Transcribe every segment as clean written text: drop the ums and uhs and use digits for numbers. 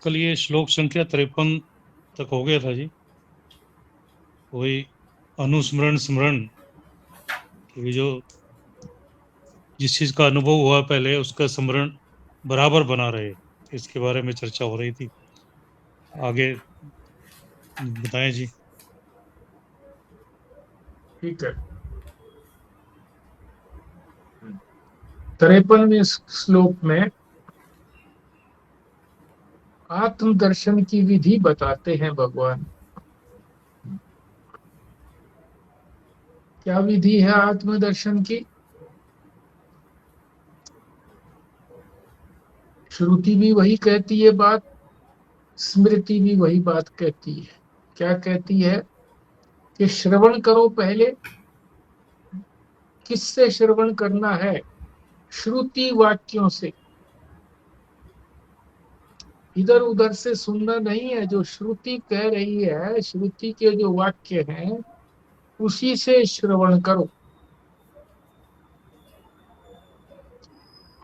कल ये श्लोक संख्या 53 तक हो गया था जी। वही अनुस्मरण स्मरण कि जो जिस चीज का अनुभव हुआ पहले उसका स्मरण बराबर बना रहे, इसके बारे में चर्चा हो रही थी। आगे बताएं जी। ठीक है। 53वें श्लोक में आत्मदर्शन की विधि बताते हैं भगवान। क्या विधि है आत्मदर्शन की? श्रुति भी वही कहती है बात, स्मृति भी वही बात कहती है। क्या कहती है? कि श्रवण करो पहले। किससे श्रवण करना है? श्रुति वाक्यों से। इधर उधर से सुनना नहीं है, जो श्रुति कह रही है, श्रुति के जो वाक्य हैं उसी से श्रवण करो।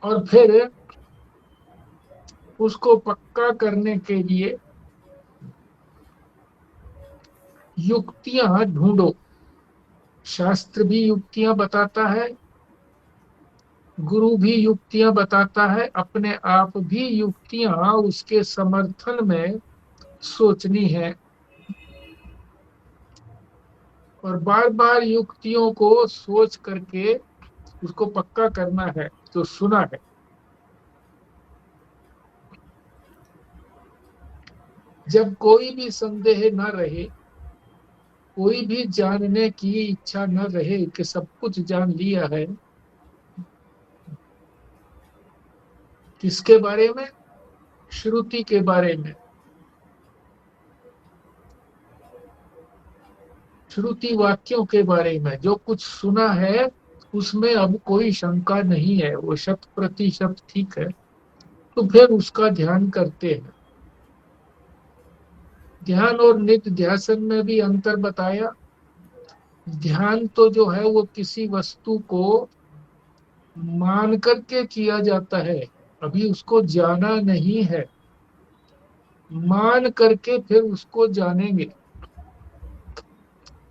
और फिर उसको पक्का करने के लिए युक्तियां ढूंढो। शास्त्र भी युक्तियां बताता है, गुरु भी युक्तियां बताता है, अपने आप भी युक्तियां उसके समर्थन में सोचनी है। और बार बार युक्तियों को सोच करके उसको पक्का करना है जो सुना है। जब कोई भी संदेह न रहे, कोई भी जानने की इच्छा न रहे कि सब कुछ जान लिया है, किसके बारे में? श्रुति के बारे में। श्रुति वाक्यों के बारे में जो कुछ सुना है उसमें अब कोई शंका नहीं है, वो शत प्रतिशत ठीक है, तो फिर उसका ध्यान करते हैं। ध्यान और नित्य ध्यासन में भी अंतर बताया। ध्यान तो जो है वो किसी वस्तु को मान करके किया जाता है, अभी उसको जाना नहीं है। मान करके फिर उसको जानेंगे।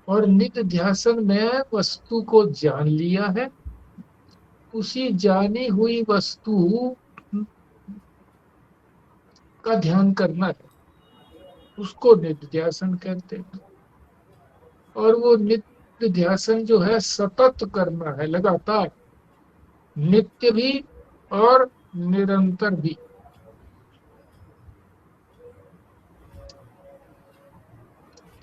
और नित्य ध्यासन में वस्तु को जान लिया है, उसी जानी हुई वस्तु का ध्यान करना है, उसको नित्य ध्यासन कहते हैं। और वो नित्य ध्यासन जो है सतत करना है, लगातार, नित्य भी और निरंतर भी।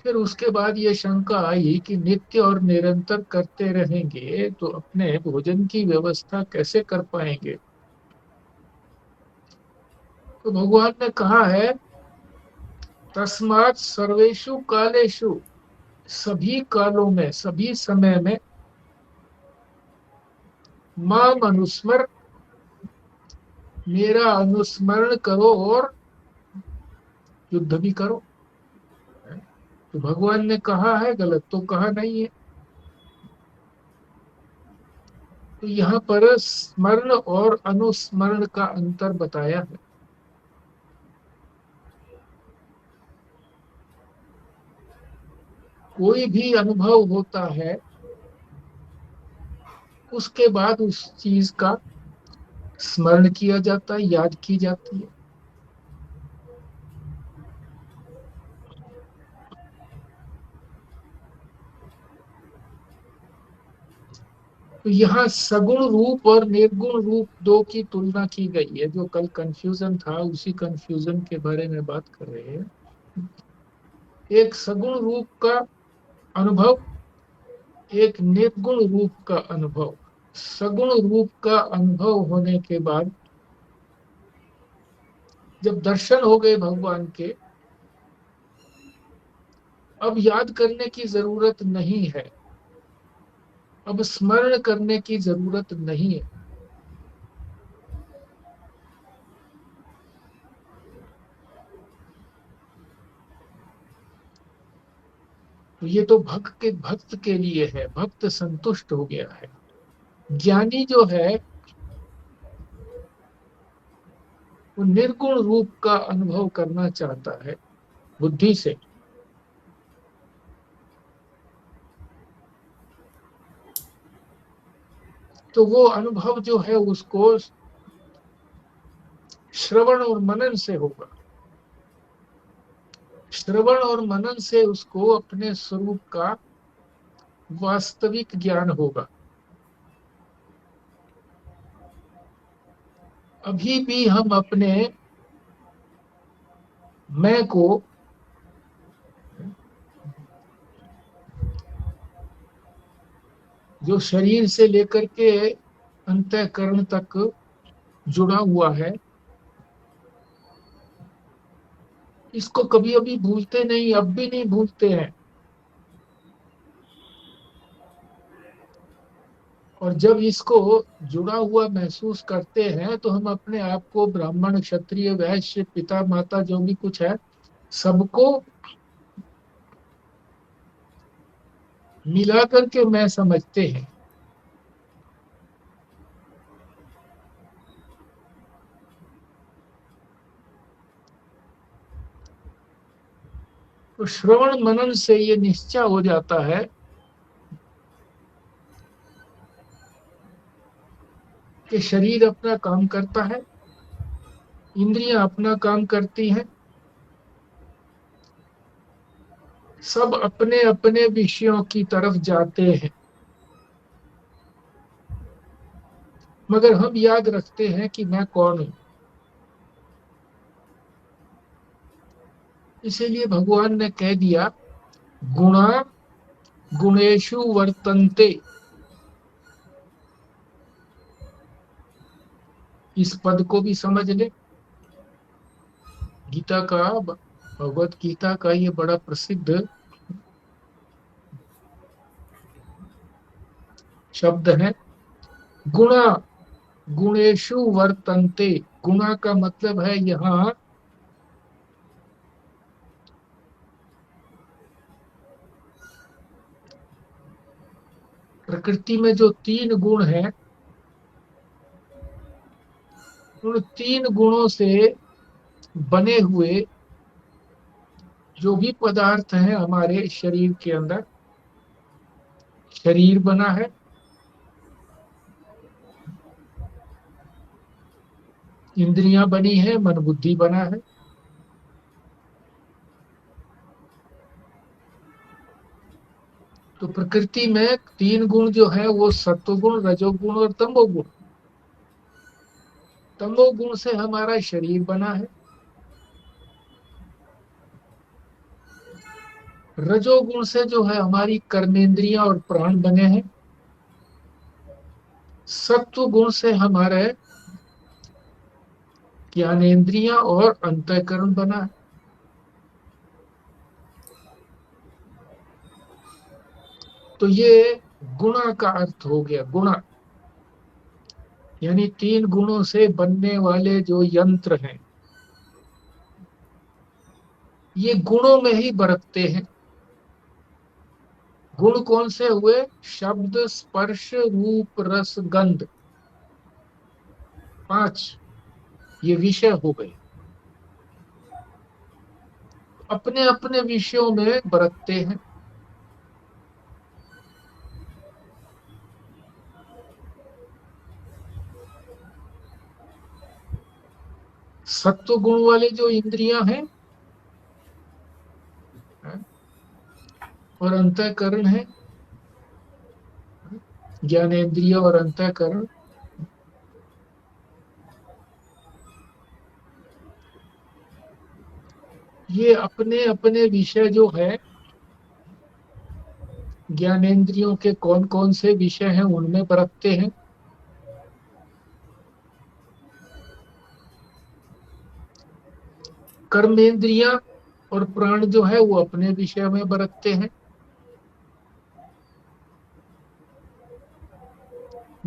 फिर उसके बाद ये शंका आई कि नित्य और निरंतर करते रहेंगे तो अपने भोजन की व्यवस्था कैसे कर पाएंगे? तो भगवान ने कहा है, तस्मात् सर्वेषु कालेषु, सभी कालों में, सभी समय में, माम अनुस्मर, मेरा अनुस्मरण करो और युद्ध भी करो। तो भगवान ने कहा है, गलत तो कहा नहीं है। तो यहाँ पर स्मरण और अनुस्मरण का अंतर बताया है। कोई भी अनुभव होता है उसके बाद उस चीज का स्मरण किया जाता है, याद की जाती है। तो यहाँ सगुण रूप और निर्गुण रूप दो की तुलना की गई है। जो कल कंफ्यूजन था उसी कंफ्यूजन के बारे में बात कर रहे हैं। एक सगुण रूप का अनुभव, एक निर्गुण रूप का अनुभव। सगुण रूप का अनुभव होने के बाद जब दर्शन हो गए भगवान के, अब याद करने की जरूरत नहीं है, अब स्मरण करने की जरूरत नहीं है। तो ये तो भक्त के लिए है, भक्त संतुष्ट हो गया है। ज्ञानी जो है वो निर्गुण रूप का अनुभव करना चाहता है बुद्धि से, तो वो अनुभव जो है उसको श्रवण और मनन से होगा। श्रवण और मनन से उसको अपने स्वरूप का वास्तविक ज्ञान होगा। अभी भी हम अपने मैं को जो शरीर से लेकर के अंतःकरण तक जुड़ा हुआ है, इसको कभी अभी भूलते नहीं, अब भी नहीं भूलते हैं। और जब इसको जुड़ा हुआ महसूस करते हैं तो हम अपने आप को ब्राह्मण, क्षत्रिय, वैश्य, पिता माता जो भी कुछ है सबको मिला करके मैं समझते हैं। तो श्रवण मनन से ये निश्चय हो जाता है कि शरीर अपना काम करता है, इंद्रियां अपना काम करती हैं, सब अपने अपने विषयों की तरफ जाते हैं, मगर हम याद रखते हैं कि मैं कौन हूं। इसीलिए भगवान ने कह दिया गुणा गुणेषु वर्तन्ते। इस पद को भी समझ ले। गीता का, भगवत गीता का ये बड़ा प्रसिद्ध शब्द है, गुणा गुणेषु वर्तन्ते। गुणा का मतलब है यहाँ प्रकृति में जो तीन गुण हैं, उन तीन गुणों से बने हुए जो भी पदार्थ हैं हमारे शरीर के अंदर, शरीर बना है, इंद्रियां बनी है, मन बुद्धि बना है। तो प्रकृति में तीन गुण जो है वो सत्वगुण, रजोगुण और तमोगुण। तमोगुण से हमारा शरीर बना है, रजोगुण से जो है हमारी कर्मेंद्रियां और प्राण बने हैं, सत्व गुण से हमारे ज्ञानेंद्रियां और अंतःकरण बना है। तो ये गुणा का अर्थ हो गया। गुणा यानी तीन गुणों से बनने वाले जो यंत्र हैं, ये गुणों में ही बरतते हैं। गुण कौन से हुए? शब्द, स्पर्श, रूप, रस, गंध, पांच ये विषय हो गए। अपने अपने विषयों में बरतते हैं। सत्व गुण वाले जो इंद्रियां हैं और अंतःकरण है, ज्ञानेंद्रिय और अंतःकरण, ये अपने अपने विषय जो है, ज्ञानेंद्रियों के कौन कौन से विषय हैं उनमें बरतते हैं। कर्मेंद्रियां और प्राण जो है वो अपने विषय में बरतते हैं।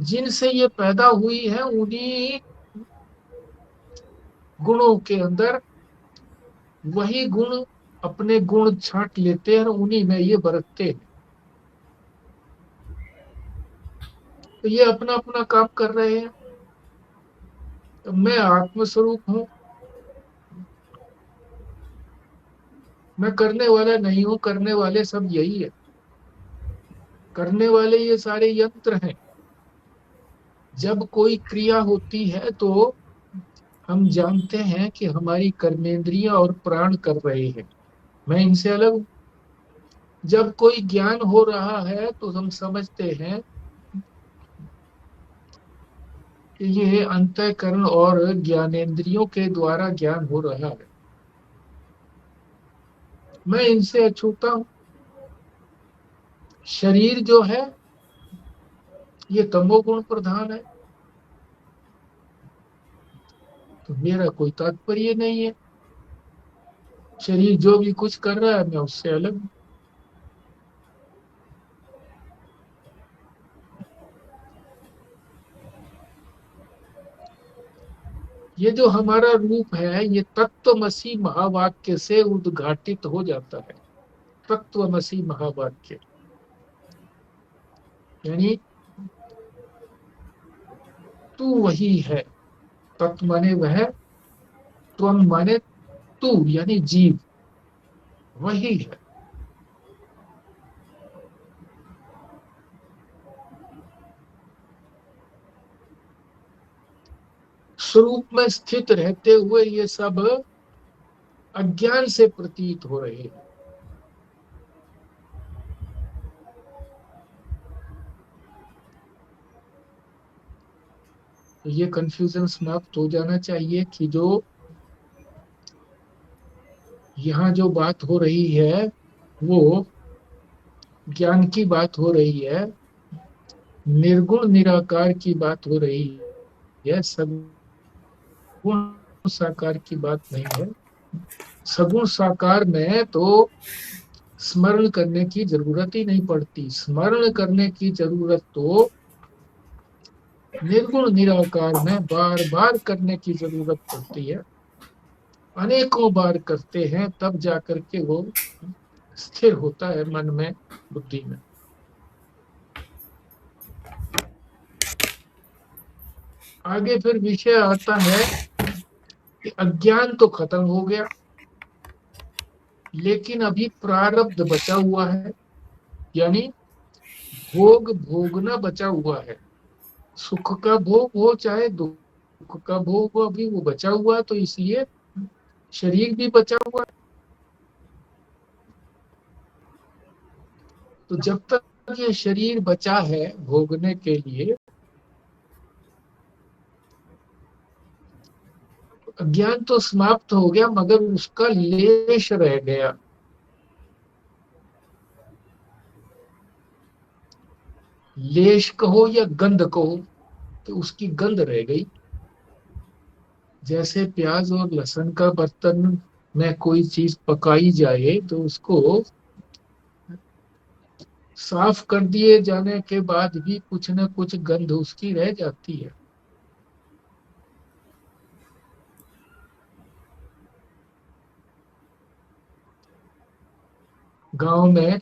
जिनसे ये पैदा हुई है उन्हीं गुणों के अंदर वही गुण अपने गुण छांट लेते हैं और उन्हीं में ये बरतते हैं। तो ये अपना अपना काम कर रहे हैं। तो मैं आत्मस्वरूप हूँ, मैं करने वाला नहीं हूं, करने वाले सब यही है। करने वाले ये सारे यंत्र हैं। जब कोई क्रिया होती है तो हम जानते हैं कि हमारी कर्मेंद्रियां और प्राण कर रहे हैं, मैं इनसे अलग हूं। जब कोई ज्ञान हो रहा है तो हम समझते हैं कि ये अंतःकरण और ज्ञानेंद्रियों के द्वारा ज्ञान हो रहा है, मैं इनसे अछूता हूं। शरीर जो है ये तमोगुण प्रधान है, तो मेरा कोई तात्पर्य नहीं है। शरीर जो भी कुछ कर रहा है मैं उससे अलग हूं। ये जो हमारा रूप है ये तत्वमसी महावाक्य से उद्घाटित हो जाता है। तत्वमसी महावाक्य यानी तू वही है। तत्व माने वह, त्वम माने तू यानी जीव, वही है। स्वरूप में स्थित रहते हुए ये सब अज्ञान से प्रतीत हो रहे हैं। तो ये कंफ्यूजन समाप्त हो जाना चाहिए कि जो यहाँ जो बात हो रही है वो ज्ञान की बात हो रही है, निर्गुण निराकार की बात हो रही है, सगुण साकार की बात नहीं है। सगुण साकार में तो स्मरण करने की जरूरत ही नहीं पड़ती। स्मरण करने की जरूरत तो निर्गुण निराकार में बार बार करने की जरूरत पड़ती है। अनेकों बार करते हैं तब जाकर के वो स्थिर होता है मन में, बुद्धि में। आगे फिर विषय आता है कि अज्ञान तो खत्म हो गया, लेकिन अभी प्रारब्ध बचा हुआ है, यानी भोग भोगना बचा हुआ है। सुख का भोग हो चाहे दुख का भोग हो, अभी वो बचा हुआ है, तो इसलिए शरीर भी बचा हुआ है। तो जब तक ये शरीर बचा है भोगने के लिए, अज्ञान तो समाप्त हो गया मगर उसका लेश रह गया। लेश कहो या गंध कहो, तो उसकी गंध रह गई। जैसे प्याज और लहसुन का बर्तन में कोई चीज पकाई जाए तो उसको साफ कर दिए जाने के बाद भी कुछ न कुछ गंध उसकी रह जाती है। गांव में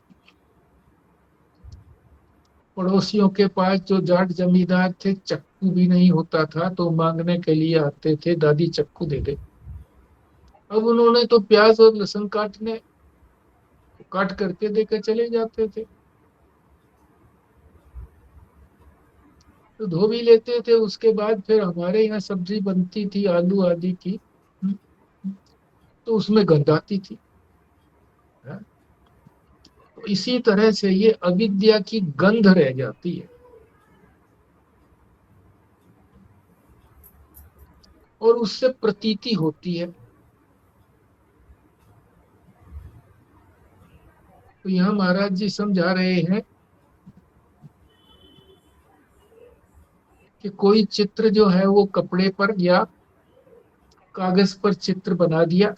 पड़ोसियों के पास जो जाट जमींदार थे, चक्कू भी नहीं होता था तो मांगने के लिए आते थे, दादी चक्कू दे दे। अब उन्होंने तो प्याज और लहसुन काट करके देकर चले जाते थे, तो धो भी लेते थे। उसके बाद फिर हमारे यहाँ सब्जी बनती थी आलू आदि की, तो उसमें गंध आती थी। तो इसी तरह से ये अविद्या की गंध रह जाती है और उससे प्रतीति होती है। तो यहाँ महाराज जी समझा रहे हैं कि कोई चित्र जो है वो कपड़े पर या कागज पर चित्र बना दिया,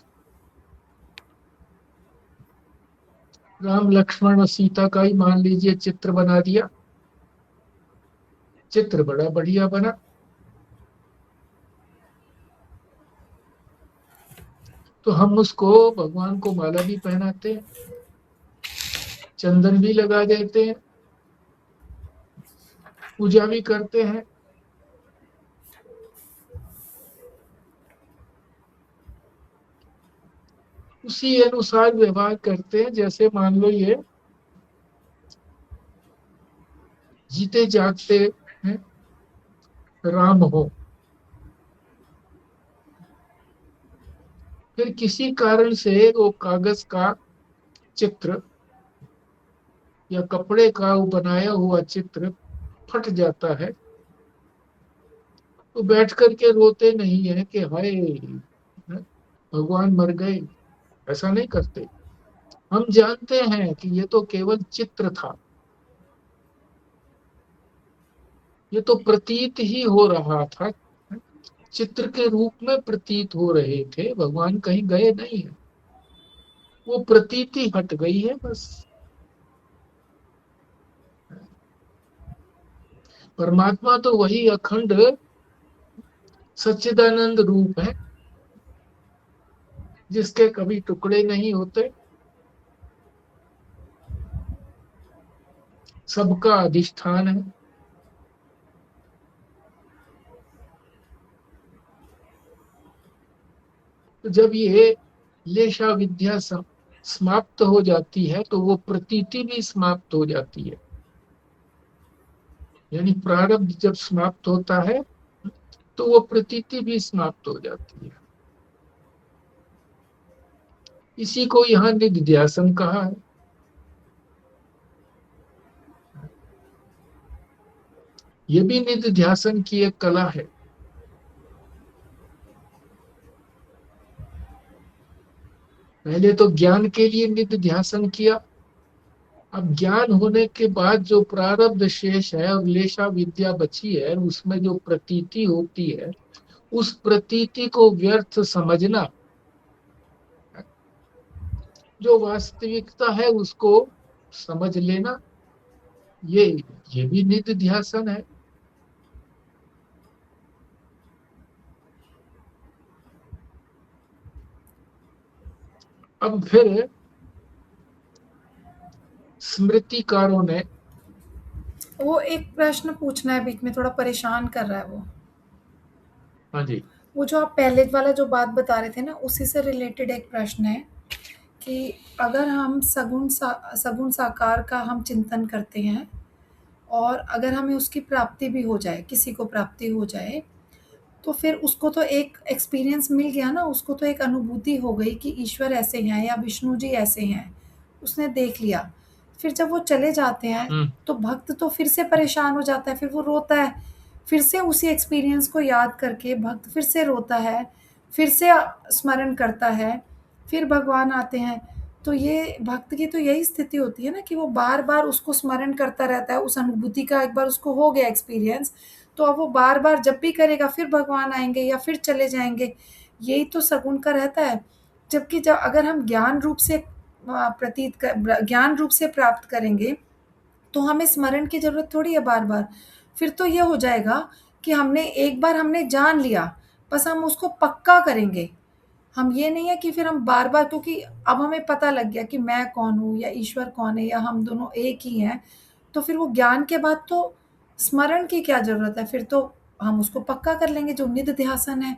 राम लक्ष्मण और सीता का ही मान लीजिए चित्र बना दिया, चित्र बड़ा बढ़िया बना। तो हम उसको भगवान को माला भी पहनाते हैं, चंदन भी लगा देते हैं, पूजा भी करते हैं। उसी अनुसार व्यवहार करते हैं। जैसे मान लो ये जीते जागते हैं राम हो, फिर किसी कारण से वो कागज का चित्र या कपड़े का वो बनाया हुआ चित्र फट जाता है, तो बैठ करके रोते नहीं है कि हाय भगवान मर गए, ऐसा नहीं करते। हम जानते हैं कि ये तो केवल चित्र था, ये तो प्रतीत ही हो रहा था, चित्र के रूप में प्रतीत हो रहे थे, भगवान कहीं गए नहीं है, वो प्रतीति हट गई है बस। परमात्मा तो वही अखंड सच्चिदानंद रूप है, जिसके कभी टुकड़े नहीं होते, सबका अधिष्ठान है। तो जब ये लेशा विद्या समाप्त हो जाती है तो वो प्रतीति भी समाप्त हो जाती है। यानी प्रारब्ध जब समाप्त होता है तो वो प्रतीति भी समाप्त हो जाती है। इसी को यहाँ निधिध्यासन कहा है। ये भी निधिध्यासन की एक कला है। पहले तो ज्ञान के लिए निधिध्यासन किया, अब ज्ञान होने के बाद जो प्रारब्ध शेष है और लेशा विद्या बची है, उसमें जो प्रतीति होती है, उस प्रतीति को व्यर्थ समझना, जो वास्तविकता है उसको समझ लेना, ये ये भी निधिध्यासन है। अब फिर स्मृतिकारों ने, वो एक प्रश्न पूछना है, बीच में थोड़ा परेशान कर रहा है वो। हाँ जी, वो जो आप पहले वाला जो बात बता रहे थे ना, उसी से रिलेटेड एक प्रश्न है कि अगर हम सगुण साकार का हम चिंतन करते हैं और अगर हमें उसकी प्राप्ति भी हो जाए, किसी को प्राप्ति हो जाए, तो फिर उसको तो एक एक्सपीरियंस मिल गया ना, उसको तो एक अनुभूति हो गई कि ईश्वर ऐसे हैं या विष्णु जी ऐसे हैं, उसने देख लिया। फिर जब वो चले जाते हैं तो भक्त तो फिर से परेशान हो जाता है, फिर वो रोता है, फिर से उसी एक्सपीरियंस को याद करके भक्त फिर से रोता है, फिर से स्मरण करता है, फिर भगवान आते हैं। तो ये भक्त की तो यही स्थिति होती है ना कि वो बार-बार उसको स्मरण करता रहता है, उस अनुभूति का एक बार उसको हो गया एक्सपीरियंस, तो अब वो बार-बार जब भी करेगा फिर भगवान आएँगे या फिर चले जाएँगे। यही तो सगुण का रहता है। जबकि जब अगर हम ज्ञान रूप से ज्ञान रूप से प्राप्त करेंगे, तो हमें स्मरण की ज़रूरत थोड़ी है बार-बार। फिर तो ये हो जाएगा कि हमने एक बार हमने जान लिया, बस हम उसको पक्का करेंगे। हम ये नहीं है कि फिर हम बार-बार, क्योंकि अब हमें पता लग गया कि मैं कौन हूँ या ईश्वर कौन है या हम दोनों एक ही हैं, तो फिर वो ज्ञान के बाद तो स्मरण की क्या ज़रूरत है? फिर तो हम उसको पक्का कर लेंगे जो निधिध्यासन है,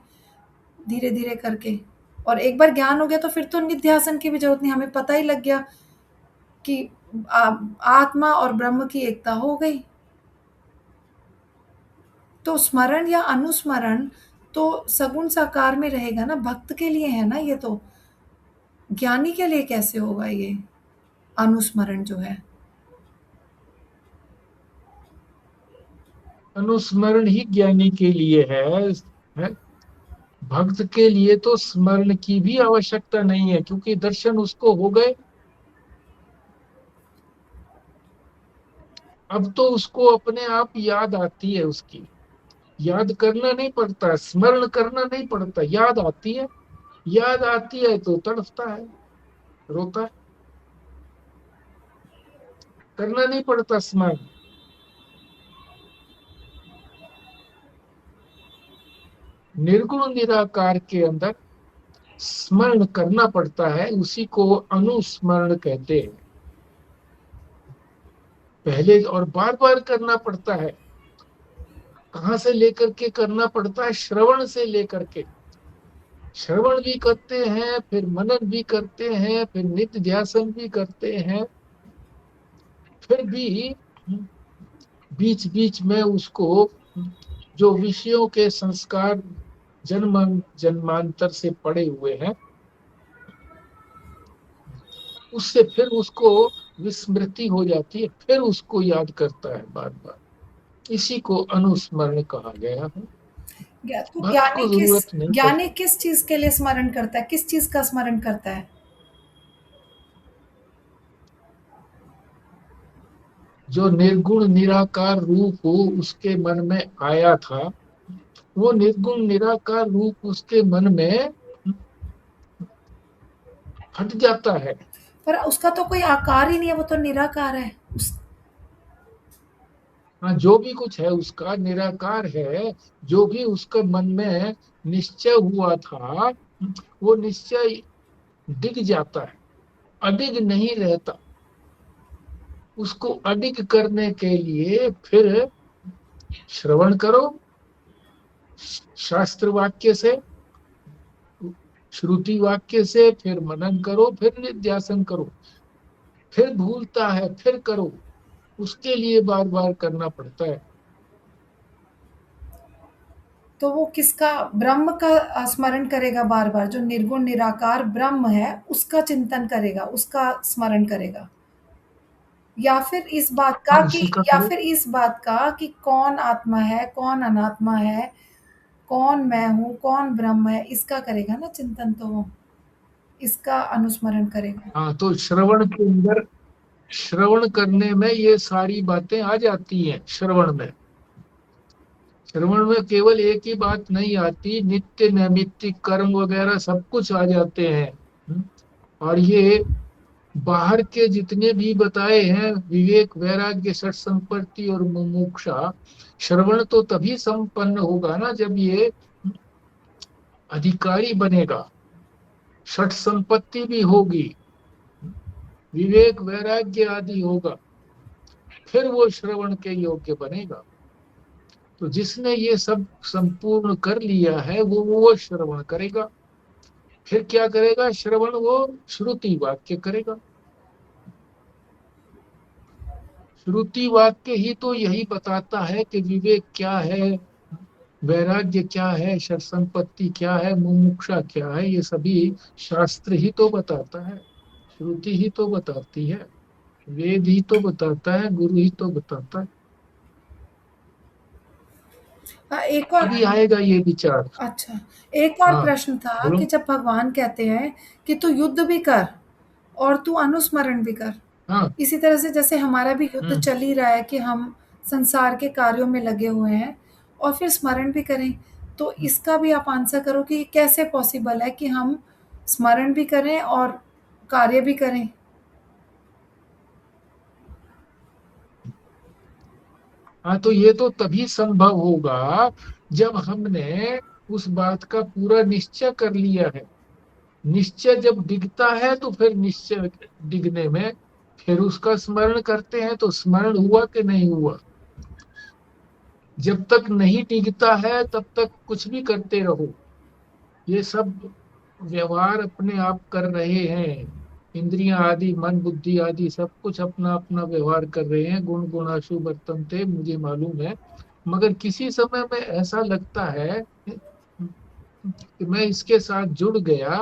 धीरे-धीरे करके। और एक बार ज्ञान हो गया तो फिर तो निधिध्यासन की भी ज़रूरत नहीं, हमें पता ही लग गया कि आ आत्मा और ब्रह्म की एकता हो गई। तो स्मरण या अनुस्मरण तो सगुण साकार में रहेगा ना, भक्त के लिए है ना ये तो। ज्ञानी के लिए कैसे होगा ये अनुस्मरण जो है? अनुस्मरण ही ज्ञानी के लिए है। भक्त के लिए तो स्मरण की भी आवश्यकता नहीं है, क्योंकि दर्शन उसको हो गए। अब तो उसको अपने आप याद आती है उसकी, याद करना नहीं पड़ता, स्मरण करना नहीं पड़ता, याद आती है। याद आती है तो तड़पता है, रोता है, करना नहीं पड़ता स्मरण। निर्गुण निराकार के अंदर स्मरण करना पड़ता है, उसी को अनुस्मरण कहते हैं। पहले और बार बार करना पड़ता है। कहां से लेकर के करना पड़ता है? श्रवण से लेकर के। श्रवण भी करते हैं, फिर मनन भी करते हैं, फिर नित्य ध्यासन भी करते हैं, फिर भी बीच बीच में उसको जो विषयों के संस्कार जन्म जन्मांतर से पड़े हुए हैं, उससे फिर उसको विस्मृति हो जाती है, फिर उसको याद करता है बार बार। इसी को अनुस्मरण कहा गया है। तो भक्त को जरूरत नहीं पड़ती। ज्ञानी किस चीज के लिए स्मरण करता है, किस चीज का स्मरण करता है? जो निर्गुण निराकार रूप हो उसके मन में आया था, वो निर्गुण निराकार रूप उसके मन में हट जाता है। पर उसका तो कोई आकार ही नहीं है, वो तो निराकार है। हाँ, जो भी कुछ है उसका निराकार है। जो भी उसके मन में निश्चय हुआ था, वो निश्चय डिग जाता है, अडिग नहीं रहता। उसको अडिग करने के लिए फिर श्रवण करो शास्त्र वाक्य से, श्रुति वाक्य से, फिर मनन करो, फिर निध्यासन करो। फिर भूलता है, फिर करो, उसके लिए बार बार करना पड़ता है। तो वो किसका, ब्रह्म का स्मरण करेगा बार बार, जो निर्गुण निराकार ब्रह्म है उसका चिंतन करेगा, उसका स्मरण करेगा, या फिर इस बात का हाँ, कि, उसी का या करो। फिर इस बात का कि कौन आत्मा है, कौन अनात्मा है, कौन मैं हूँ, कौन ब्रह्म है, इसका करेगा ना चिंतन, तो वो इसका अनुस्मरण करेगा। हाँ, तो श्रवण के अंदर, श्रवण करने में ये सारी बातें आ जाती हैं। श्रवण में, श्रवण में केवल एक ही बात नहीं आती, नित्य नैमित्तिक कर्म वगैरह सब कुछ आ जाते हैं। और ये बाहर के जितने भी बताए हैं, विवेक वैराग्य षट संपत्ति और मुमुक्षा, श्रवण तो तभी संपन्न होगा ना जब ये अधिकारी बनेगा। षट संपत्ति भी होगी, विवेक वैराग्य आदि होगा, फिर वो श्रवण के योग्य बनेगा। तो जिसने ये सब संपूर्ण कर लिया है वो श्रवण करेगा। फिर क्या करेगा? श्रवण वो श्रुति वाक्य करेगा। श्रुति वाक्य ही तो यही बताता है कि विवेक क्या है, वैराग्य क्या है, षट संपत्ति क्या है, मुमुक्षा क्या है। ये सभी शास्त्र ही तो बताता है, श्रुति ही तो बताती है, वेद ही तो बताता है, गुरु ही तो बताता है। एक और, अभी आएगा ये विचार। अच्छा, एक और हाँ, प्रश्न था बोलो। कि जब भगवान कहते हैं कि तू युद्ध भी कर और तू अनुस्मरण भी कर, हाँ। इसी तरह से जैसे हमारा भी युद्ध हम्म। चल ही रहा है कि हम संसार के कार्यों में लगे हुए हैं और फिर स्मरण भी करें, तो इसका भी आप आंसर करो कि ये कैसे पॉसिबल है कि हम स्मरण भी करें और कार्य भी करें? हाँ, तो ये तो तभी संभव होगा जब हमने उस बात का पूरा निश्चय कर लिया है। निश्चय जब दिखता है तो फिर निश्चय दिखने में फिर उसका स्मरण करते हैं, तो स्मरण हुआ कि नहीं हुआ। जब तक नहीं दिखता है तब तक कुछ भी करते रहो। ये सब व्यवहार अपने आप कर रहे हैं। इंद्रियां आदि, मन बुद्धि आदि सब कुछ अपना अपना व्यवहार कर रहे हैं। गुण गुणाशु वर्तन्ते, मुझे मालूम है। मगर किसी समय में ऐसा लगता है कि मैं इसके साथ जुड़ गया,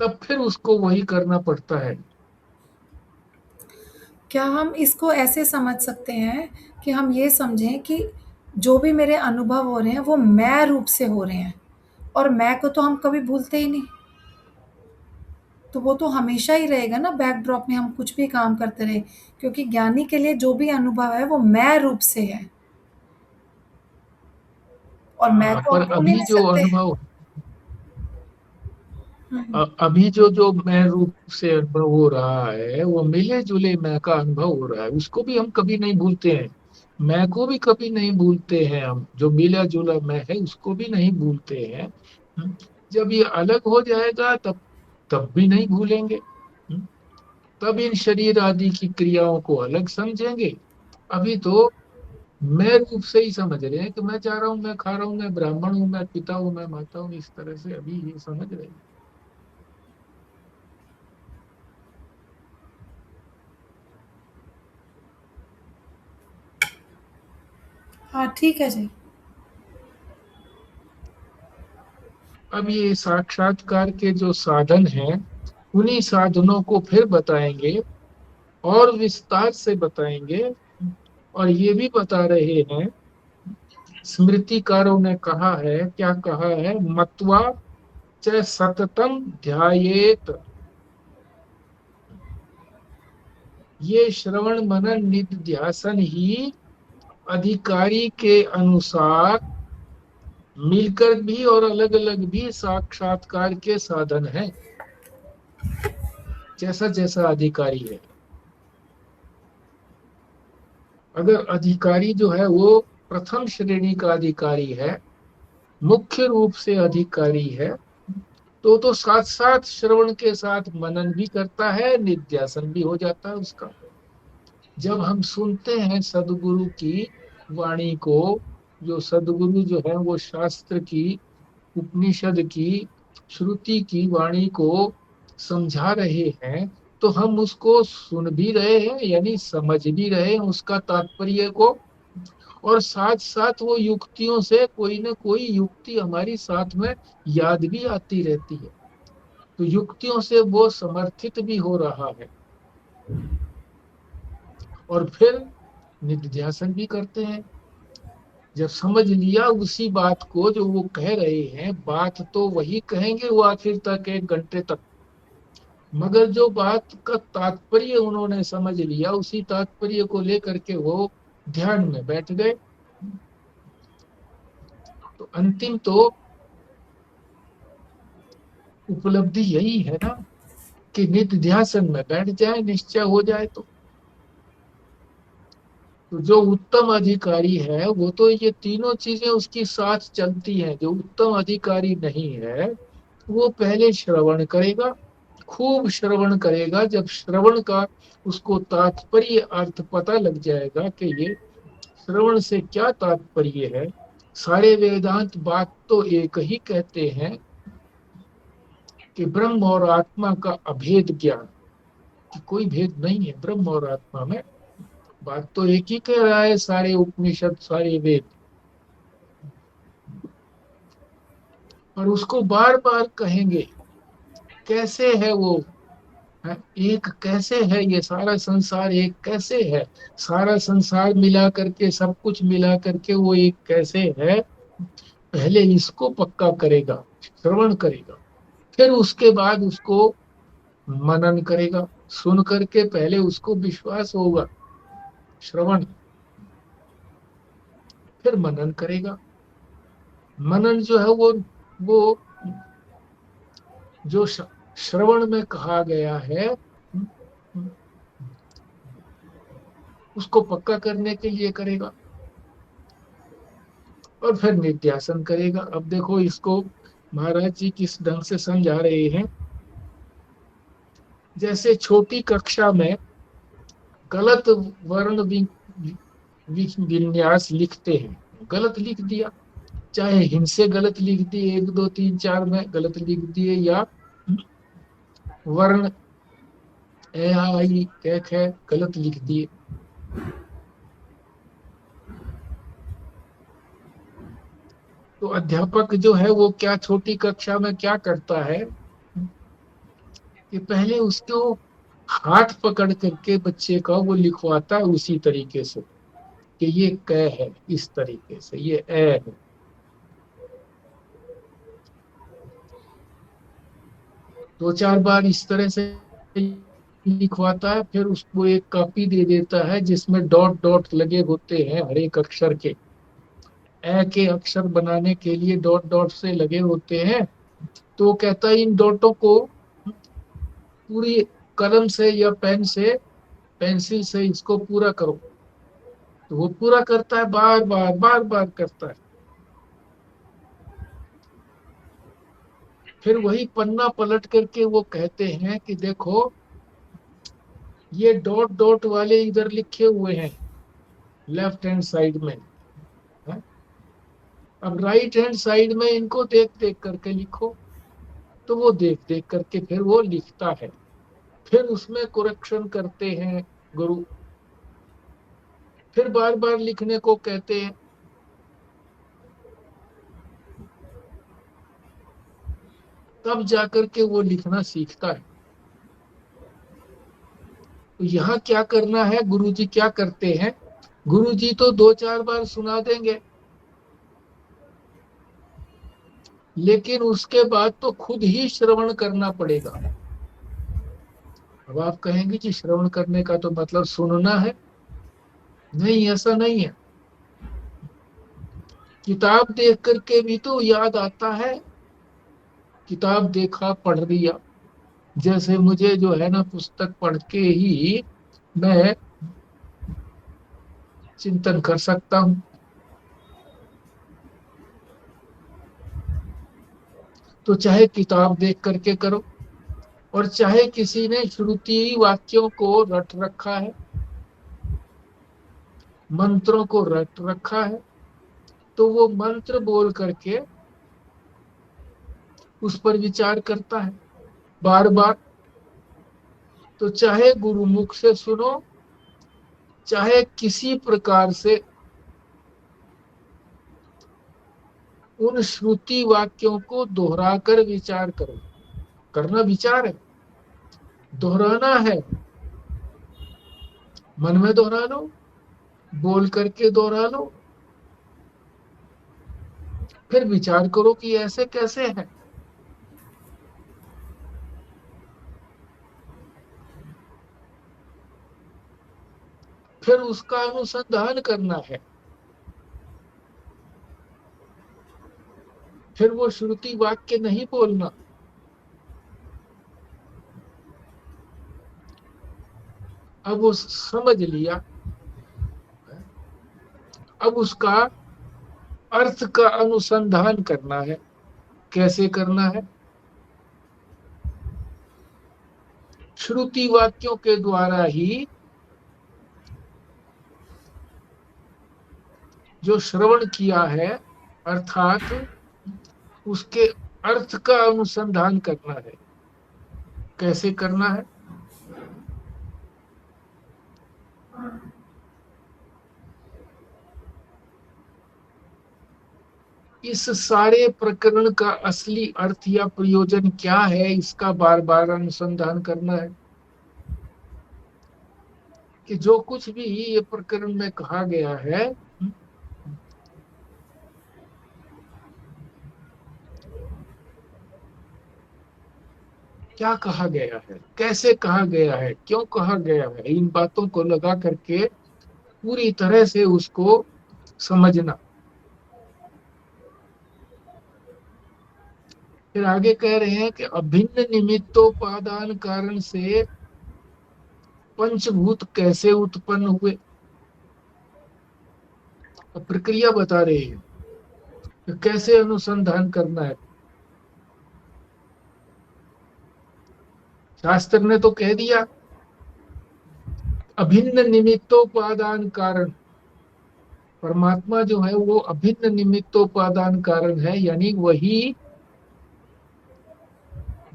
तब फिर उसको वही करना पड़ता है। क्या हम इसको ऐसे समझ सकते हैं कि हम ये समझें कि जो भी मेरे अनुभव हो रहे हैं वो मैं रूप से हो रहे हैं, और मैं को तो हम कभी भूलते ही नहीं, तो वो तो हमेशा ही रहेगा ना बैकड्रॉप में, हम कुछ भी काम करते रहे, क्योंकि ज्ञानी के लिए जो भी अनुभव है वो मैं रूप से है, और मैं हाँ, को हम पर भूल ही अभी नहीं जो सकते। अनुभव, हम्म। अभी जो जो मैं रूप से अनुभव हो रहा है, वो मिले जुले मैं का अनुभव हो रहा है, उसको भी हम कभी नहीं भूलते हैं। मैं को भी कभी नहीं भूलते हैं हम। जो मिला जुला मैं है उसको भी नहीं भूलते हैं। जब ये अलग हो जाएगा तब तब भी नहीं भूलेंगे। तब इन शरीर आदि की क्रियाओं को अलग समझेंगे। अभी तो मैं रूप से ही समझ रहे हैं कि मैं जा रहा हूँ, मैं खा रहा हूँ, मैं ब्राह्मण हूँ, मैं पिता हूँ, मैं माता हूँ, इस तरह से अभी ये समझ रहे हैं। हाँ ठीक है जी। अब ये साक्षात्कार के जो साधन हैं, उन्हीं साधनों को फिर बताएंगे और विस्तार से बताएंगे। और ये भी बता रहे हैं, स्मृतिकारों ने कहा है, क्या कहा है, मत्वा च सततम ध्यायेत। ये श्रवण मनन निधिध्यासन ही अधिकारी के अनुसार मिलकर भी और अलग अलग भी साक्षात्कार के साधन हैं, जैसा जैसा अधिकारी है। अगर अधिकारी जो है वो प्रथम श्रेणी का अधिकारी है, मुख्य रूप से अधिकारी है, तो साथ साथ श्रवण के साथ मनन भी करता है, निध्यासन भी हो जाता है उसका। जब हम सुनते हैं सदगुरु की वाणी को, जो सदगुरु जो है वो शास्त्र की, उपनिषद की, श्रुति की वाणी को समझा रहे हैं, तो हम उसको सुन भी रहे हैं, यानी समझ भी रहे हैं उसका तात्पर्य को। और साथ साथ वो युक्तियों से कोई ना कोई युक्ति हमारी साथ में याद भी आती रहती है, तो युक्तियों से वो समर्थित भी हो रहा है। और फिर निधिध्यासन भी करते हैं। जब समझ लिया उसी बात को जो वो कह रहे हैं, बात तो वही कहेंगे वो आखिर तक, 1 घंटे तक, मगर जो बात का तात्पर्य उन्होंने समझ लिया, उसी तात्पर्य को लेकर के वो ध्यान में बैठ गए। तो अंतिम तो उपलब्धि यही है ना, कि नित्य ध्यान में बैठ जाए, निश्चय हो जाए। तो जो उत्तम अधिकारी है वो तो ये तीनों चीजें उसकी साथ चलती हैं। जो उत्तम अधिकारी नहीं है वो पहले श्रवण करेगा, खूब श्रवण करेगा। जब श्रवण का उसको तात्पर्य अर्थ पता लग जाएगा कि ये श्रवण से क्या तात्पर्य है, सारे वेदांत बात तो एक ही कहते हैं कि ब्रह्म और आत्मा का अभेद ज्ञान, कि कोई भेद नहीं है ब्रह्म और आत्मा में। बात तो एक ही कह रहा है सारे उपनिषद, सारे वेद। और उसको बार बार कहेंगे, कैसे है वो, है? एक कैसे है, ये सारा संसार एक कैसे है, सारा संसार मिला करके, सब कुछ मिला करके वो एक कैसे है। पहले इसको पक्का करेगा, श्रवण करेगा, फिर उसके बाद उसको मनन करेगा। सुन करके पहले उसको विश्वास होगा, श्रवण, फिर मनन करेगा। मनन जो है वो जो श्रवण में कहा गया है उसको पक्का करने के लिए करेगा, और फिर नित्यासन करेगा। अब देखो इसको महाराज जी किस ढंग से समझा रहे हैं। जैसे छोटी कक्षा में गलत वर्ण विन्यास लिखते हैं, गलत लिख दिया, चाहे हिंसे गलत लिख दिए, 1 2 3 4 में गलत लिख दिए, या वर्ण ए आई कैक है गलत लिख दिए। तो अध्यापक जो है वो क्या छोटी कक्षा में क्या करता है कि पहले उसको हाथ पकड़ करके बच्चे का वो लिखवाता है उसी तरीके से, कि ये क है, इस तरीके से ये ए है। दो चार बार इस तरह से लिखवाता है, फिर उसको एक कॉपी दे देता है जिसमें डॉट डॉट लगे होते हैं हर एक अक्षर के। ए के अक्षर बनाने के लिए डॉट डॉट से लगे होते हैं। तो कहता है इन डॉटों को पूरी कलम से या पेन से, पेंसिल से इसको पूरा करो। तो वो पूरा करता है, बार बार बार बार करता है। फिर वही पन्ना पलट करके वो कहते हैं कि देखो ये डॉट डॉट वाले इधर लिखे हुए हैं, लेफ्ट हैंड साइड में है। अब राइट हैंड साइड में इनको देख देख करके लिखो, तो वो देख देख करके फिर वो लिखता है, फिर उसमें करेक्शन करते हैं गुरु, फिर बार बार लिखने को कहते हैं। तब जाकर के वो लिखना सीखता है। तो यहाँ क्या करना है, गुरुजी क्या करते हैं, गुरुजी तो 2-4 बार सुना देंगे, लेकिन उसके बाद तो खुद ही श्रवण करना पड़ेगा। अब आप कहेंगे कि श्रवण करने का तो मतलब सुनना है। नहीं, ऐसा नहीं है। किताब देख करके भी तो याद आता है, किताब देखा पढ़ लिया। जैसे मुझे जो है ना, पुस्तक पढ़ के ही मैं चिंतन कर सकता हूँ। तो चाहे किताब देख करके करो, और चाहे किसी ने श्रुति वाक्यों को रट रखा है, मंत्रों को रट रखा है, तो वो मंत्र बोल करके उस पर विचार करता है बार बार। तो चाहे गुरुमुख से सुनो, चाहे किसी प्रकार से उन श्रुति वाक्यों को दोहरा कर विचार करो। करना विचार है, दोहराना है, मन में दोहरा लो, बोल करके दोहरा लो, फिर विचार करो कि ऐसे कैसे है। फिर उसका अनुसंधान करना है। फिर वो श्रुति वाक्य नहीं बोलना। अब वो समझ लिया, अब उसका अर्थ का अनुसंधान करना है। कैसे करना है? श्रुति वाक्यों के द्वारा ही जो श्रवण किया है, अर्थात उसके अर्थ का अनुसंधान करना है। कैसे करना है? इस सारे प्रकरण का असली अर्थ या प्रयोजन क्या है, इसका बार बार अनुसंधान करना है। कि जो कुछ भी ये प्रकरण में कहा गया है, क्या कहा गया है, कैसे कहा गया है, क्यों कहा गया है, इन बातों को लगा करके पूरी तरह से उसको समझना। फिर आगे कह रहे हैं कि अभिन्न निमित्तोपादान कारण से पंचभूत कैसे उत्पन्न हुए। अब प्रक्रिया बता रहे हैं कि कैसे अनुसंधान करना है। शास्त्र ने तो कह दिया, अभिन्न निमित्तोपादान कारण। परमात्मा जो है वो अभिन्न निमित्तोपादान कारण है, यानी वही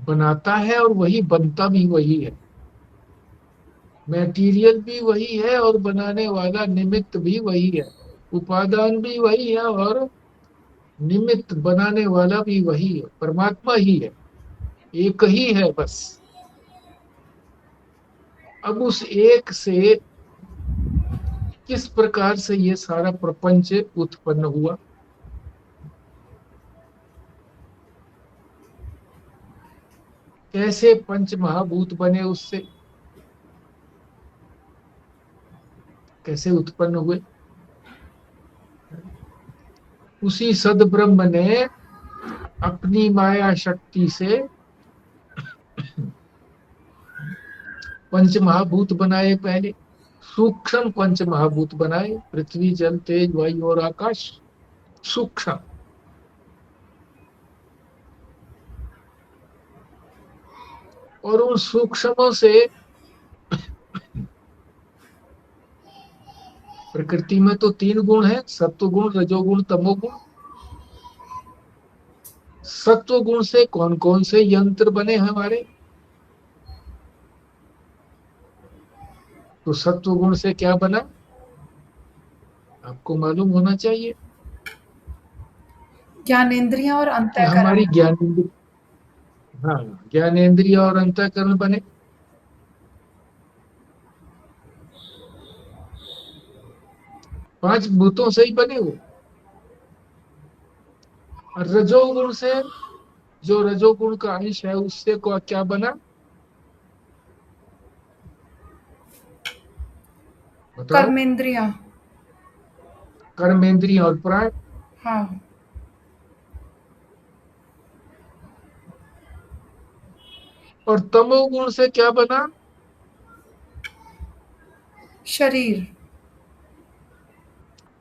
बनाता है और वही बनता भी वही है। मटेरियल भी वही है और बनाने वाला निमित्त भी वही है। उपादान भी वही है और निमित्त बनाने वाला भी वही है। परमात्मा ही है, एक ही है बस। अब उस एक से किस प्रकार से ये सारा प्रपंच उत्पन्न हुआ, कैसे पंच महाभूत बने, उससे कैसे उत्पन्न हुए। उसी सद्ब्रह्म ने अपनी माया शक्ति से पंच महाभूत बनाए। पहले सूक्ष्म पंच महाभूत बनाए, पृथ्वी जल तेज वायु और आकाश, सूक्ष्म। और उन सूक्ष्मों से प्रकृति में तो 3 गुण है, सत्व गुण, रजोगुण, तमोगुण। सत्व गुण से कौन कौन से यंत्र बने हमारे? तो सत्व गुण से क्या बना, आपको मालूम होना चाहिए ज्ञानेंद्रियां और कि हमारी अंतःकरण। ज्ञानेंद्रिय, हाँ, ज्ञानेंद्रिय और अंतःकरण बने। पांच भूतों से ही बने वो। और रजोगुण से, जो रजोगुण का अंश है, उससे क्या बना, बताओ। कर्मेंद्रियां। कर्मेंद्रिय और प्राण। हाँ। और तमोगुण से क्या बना, शरीर।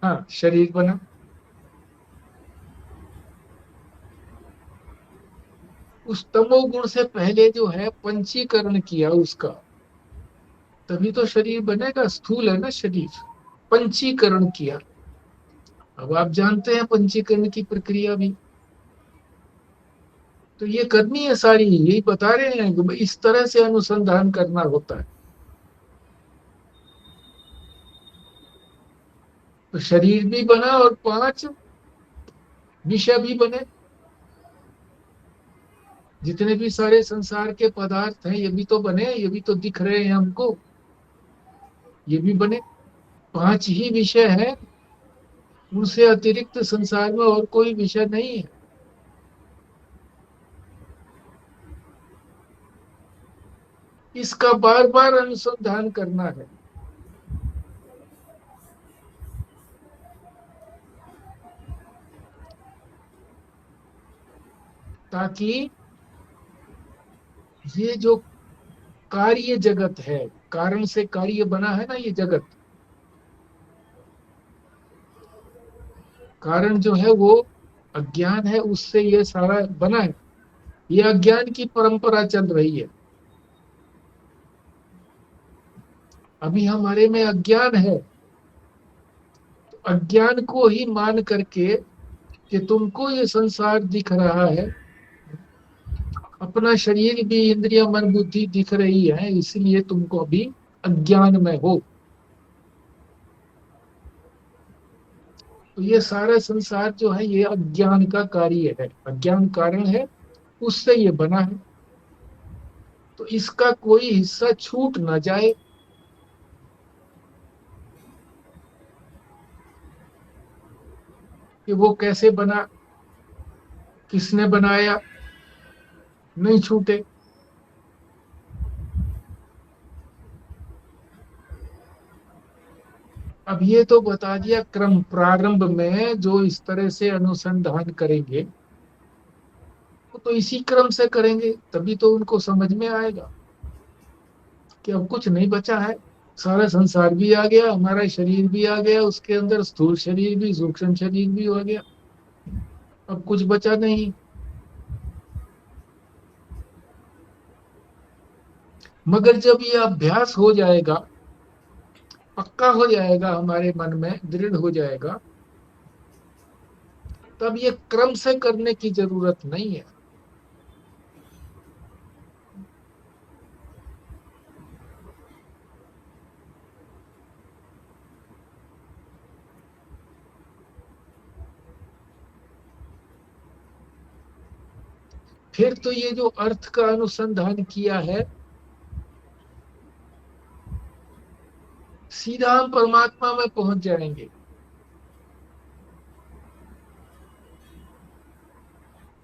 हाँ, शरीर बना। उस तमोगुण से पहले जो है पंचीकरण किया उसका, तभी तो शरीर बनेगा, स्थूल है ना शरीर। पंचीकरण किया। अब आप जानते हैं पंचीकरण की प्रक्रिया भी, तो ये करनी है सारी, यही बता रहे हैं कि भाई इस तरह से अनुसंधान करना होता है। तो शरीर भी बना और 5 विषय भी बने। जितने भी सारे संसार के पदार्थ हैं, ये भी तो बने, ये भी तो दिख रहे हैं हमको, ये भी बने। 5 ही विषय है, उनसे अतिरिक्त संसार में और कोई विषय नहीं है। इसका बार बार अनुसंधान करना है, ताकि ये जो कार्य जगत है, कारण से कार्य बना है ना ये जगत, कारण जो है वो अज्ञान है, उससे ये सारा बना है। ये अज्ञान की परंपरा चल रही है। अभी हमारे में अज्ञान है, तो अज्ञान को ही मान करके कि तुमको ये संसार दिख रहा है, अपना शरीर भी, इंद्रिय, मन, बुद्धि दिख रही है, इसलिए तुमको अभी अज्ञान में हो। तो ये सारा संसार जो है ये अज्ञान का कार्य है, अज्ञान कारण है, उससे ये बना है। तो इसका कोई हिस्सा छूट ना जाए। कि वो कैसे बना, किसने बनाया, नहीं छूटे। अब ये तो बता दिया क्रम, प्रारंभ में जो इस तरह से अनुसंधान करेंगे वो तो इसी क्रम से करेंगे, तभी तो उनको समझ में आएगा कि अब कुछ नहीं बचा है। सारा संसार भी आ गया, हमारा शरीर भी आ गया, उसके अंदर स्थूल शरीर भी, सूक्ष्म शरीर भी हो गया, अब कुछ बचा नहीं। मगर जब ये अभ्यास हो जाएगा, पक्का हो जाएगा, हमारे मन में दृढ़ हो जाएगा, तब ये क्रम से करने की जरूरत नहीं है। फिर तो ये जो अर्थ का अनुसंधान किया है, सीधा हम परमात्मा में पहुंच जाएंगे।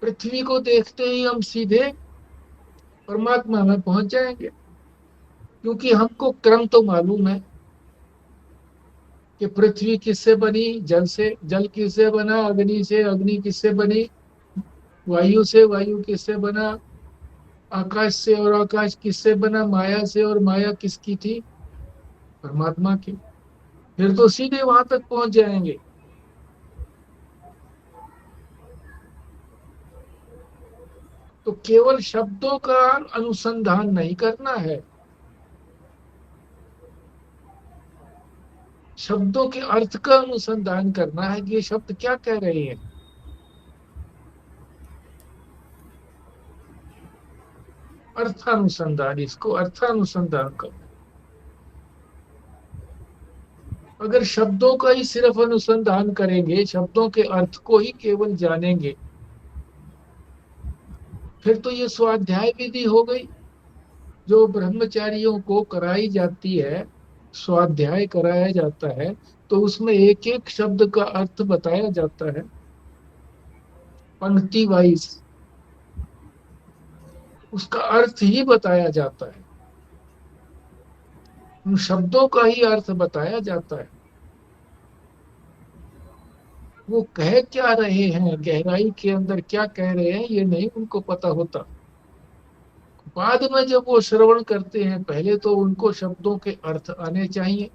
पृथ्वी को देखते ही हम सीधे परमात्मा में पहुंच जाएंगे, क्योंकि हमको क्रम तो मालूम है कि पृथ्वी किससे बनी, जल से, जल किससे बना, अग्नि से, अग्नि किससे बनी, वायु से, वायु किससे बना, आकाश से, और आकाश किससे बना, माया से, और माया किसकी थी, परमात्मा की। फिर तो सीधे वहां तक पहुंच जाएंगे। तो केवल शब्दों का अनुसंधान नहीं करना है, शब्दों के अर्थ का अनुसंधान करना है कि ये शब्द क्या कह रहे हैं। अर्थानुसंधान, इसको अर्थानुसंधान करना। अगर शब्दों का ही सिर्फ अनुसंधान करेंगे, शब्दों के अर्थ को ही केवल जानेंगे, फिर तो ये स्वाध्याय विधि हो गई जो ब्रह्मचारियों को कराई जाती है। स्वाध्याय कराया जाता है तो उसमें एक एक शब्द का अर्थ बताया जाता है, पंक्ति वाइज उसका अर्थ ही बताया जाता है, उन शब्दों का ही अर्थ बताया जाता है। वो कह क्या रहे हैं, गहराई के अंदर क्या कह रहे हैं, ये नहीं उनको पता होता। बाद में जब वो श्रवण करते हैं, पहले तो उनको शब्दों के अर्थ आने चाहिए।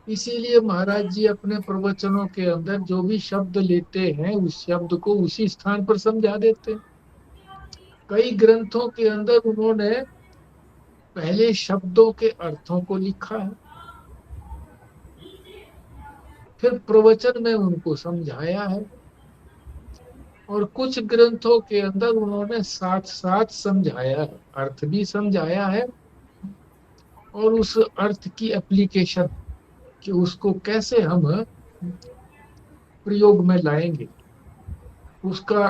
इसीलिए महाराज जी अपने प्रवचनों के अंदर जो भी शब्द लेते हैं उस शब्द को उसी स्थान पर समझा देते हैं। कई ग्रंथों के अंदर उन्होंने पहले शब्दों के अर्थों को लिखा है, फिर प्रवचन में उनको समझाया है, और कुछ ग्रंथों के अंदर उन्होंने साथ साथ समझाया है, अर्थ भी समझाया है और उस अर्थ की एप्लीकेशन कि उसको कैसे हम प्रयोग में लाएंगे, उसका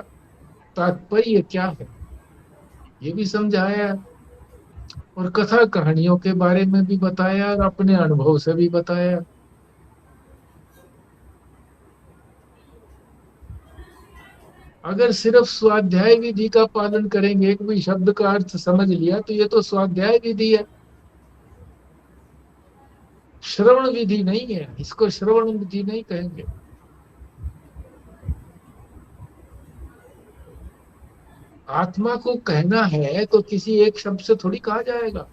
तात्पर्य क्या है, ये भी समझाया है। और कथा कहानियों के बारे में भी बताया और अपने अनुभव से भी बताया। अगर सिर्फ स्वाध्याय विधि का पालन करेंगे, कोई शब्द का अर्थ समझ लिया तो ये तो स्वाध्याय विधि है, श्रवण विधि नहीं है, इसको श्रवण विधि नहीं कहेंगे। आत्मा को कहना है तो किसी एक शब्द से थोड़ी कहा जाएगा।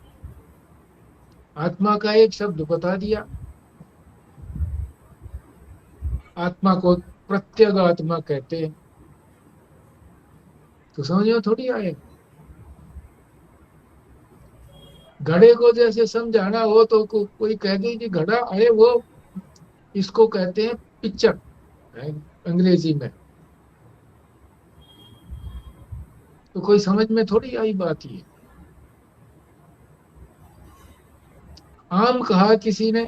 आत्मा का एक शब्द बता दिया, आत्मा को प्रत्यग आत्मा कहते हैं, तो समझ में थोड़ी आएगा। घड़े को जैसे समझाना हो तो कोई कह दे कि घड़ा है, वो इसको कहते हैं पिक्चर अंग्रेजी में, तो कोई समझ में थोड़ी आई बात ये। आम कहा किसी ने,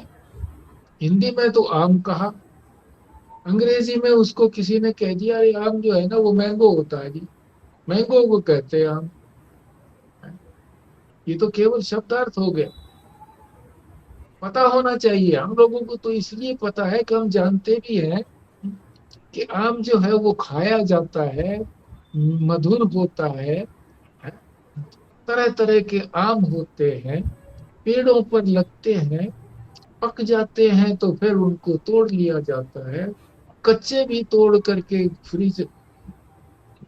हिंदी में तो आम कहा, अंग्रेजी में उसको किसी ने कह दिया अरे आम जो है ना वो मैंगो होता है जी, मैंगो को कहते हैं आम। ये तो केवल शब्दार्थ हो गया। पता होना चाहिए हम लोगों को, तो इसलिए पता है कि हम जानते भी हैं कि आम जो है वो खाया जाता है, मधुर होता है, तरह तरह के आम होते हैं, पेड़ों पर लगते हैं, पक जाते हैं तो फिर उनको तोड़ लिया जाता है, कच्चे भी तोड़ करके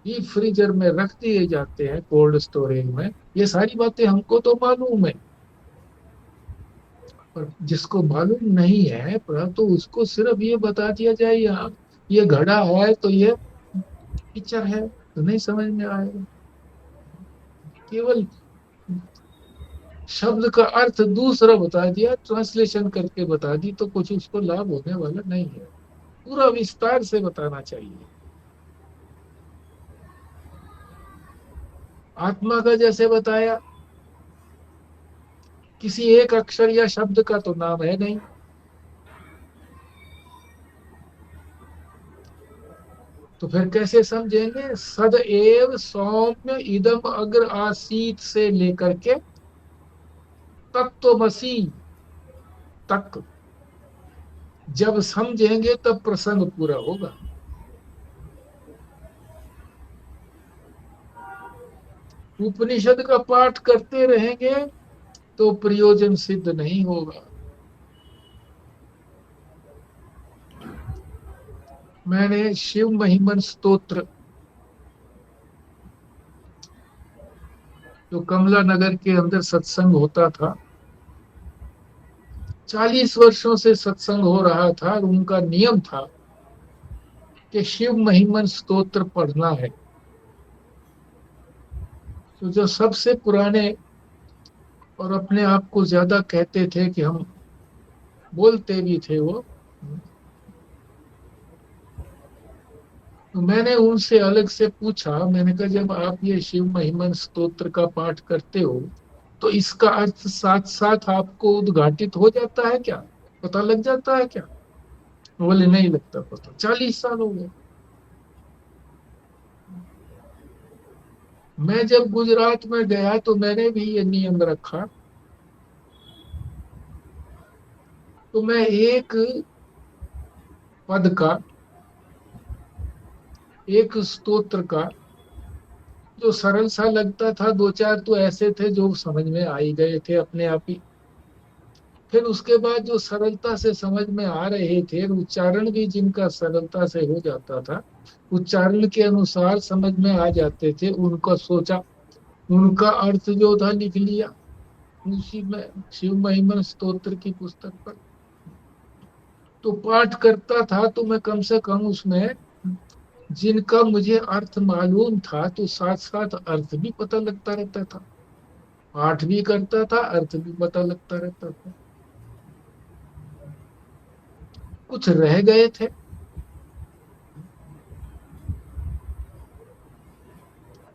डीप फ्रीजर में रख दिए जाते हैं, कोल्ड स्टोरेज में। ये सारी बातें हमको तो मालूम है, पर जिसको मालूम नहीं है परंतु उसको सिर्फ ये बता दिया जाए ये घड़ा है तो ये पिक्चर है, तो नहीं समझ में आएगा। केवल शब्द का अर्थ दूसरा बता दिया, ट्रांसलेशन करके बता दी, तो कुछ उसको लाभ होने वाला नहीं है। पूरा विस्तार से बताना चाहिए। आत्मा का जैसे बताया, किसी एक अक्षर या शब्द का तो नाम है नहीं, तो फिर कैसे समझेंगे। सदैव सौम्य इदम अग्र आसीत से लेकर के तत्वमसी तक जब समझेंगे तब प्रसंग पूरा होगा। उपनिषद का पाठ करते रहेंगे तो प्रयोजन सिद्ध नहीं होगा। मैंने शिव महिमन स्तोत्र जो कमला नगर के अंदर सत्संग होता था, 40 वर्षों से सत्संग हो रहा था, और उनका नियम था कि शिव महिमन स्तोत्र पढ़ना है। तो जो सबसे पुराने और अपने आप को ज्यादा कहते थे कि हम बोलते भी थे वो। तो मैंने उनसे अलग से पूछा, मैंने कहा जब आप ये शिव महिमन स्तोत्र का पाठ करते हो तो इसका अर्थ साथ साथ आपको उद्घाटित हो जाता है क्या, पता लग जाता है क्या? बोले नहीं लगता पता, 40 साल हो गए। मैं जब गुजरात में गया तो मैंने भी ये नियम रखा। तो मैं एक पद का, एक स्तोत्र का, जो सरल सा लगता था, दो चार तो ऐसे थे जो समझ में आ ही गए थे अपने आप ही। फिर उसके बाद जो सरलता से समझ में आ रहे थे, उच्चारण भी जिनका सरलता से हो जाता था, उच्चारण के अनुसार समझ में आ जाते थे, उनका सोचा, उनका अर्थ जो था लिख लिया उसी में शिव महिमन स्तोत्र की पुस्तक पर। तो पाठ करता था तो मैं कम से कम उसमें जिनका मुझे अर्थ मालूम था तो साथ साथ अर्थ भी पता लगता रहता था, पाठ भी करता था, अर्थ भी पता लगता रहता था। कुछ रह गए थे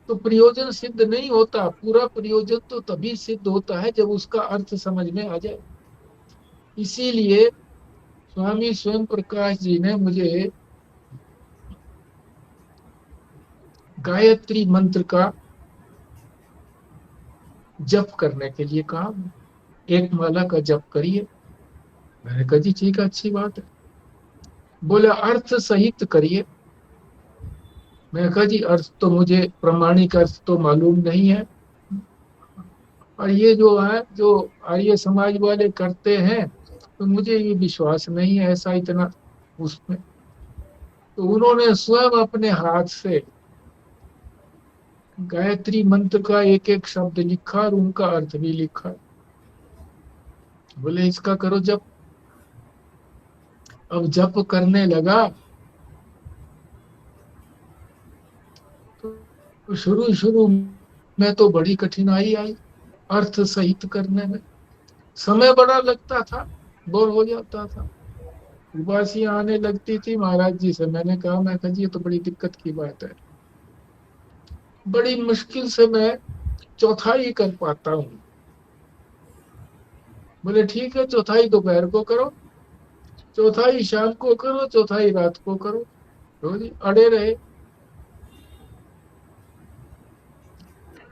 तो प्रयोजन सिद्ध नहीं होता। पूरा प्रयोजन तो तभी सिद्ध होता है जब उसका अर्थ समझ में आ जाए। इसीलिए स्वामी स्वयं प्रकाश जी ने मुझे गायत्री मंत्र का जप करने के लिए कहा। एक माला का जप करिए। मैंने कहा जी ठीक है, अच्छी बात है। बोले अर्थ सहित करिए। मैंने कहा जी अर्थ तो मुझे, प्रमाणिक अर्थ तो मालूम नहीं है, और ये जो है जो आर्य समाज वाले करते हैं तो मुझे ये विश्वास नहीं है ऐसा इतना उसमें। तो उन्होंने स्वयं अपने हाथ से गायत्री मंत्र का एक एक शब्द लिखा और उनका अर्थ भी लिखा। बोले इसका करो जप। अब जप करने लगा तो शुरू शुरू में तो बड़ी कठिनाई आई अर्थ सहित करने में। समय बड़ा लगता था, बोर हो जाता था, उबासी आने लगती थी महाराज जी से। मैं कहा जी ये तो बड़ी दिक्कत की बात है, बड़ी मुश्किल से मैं चौथाई कर पाता हूँ। बोले ठीक है, चौथाई दोपहर को करो, चौथाई शाम को करो, चौथाई रात को करो। रोज अड़े रहे।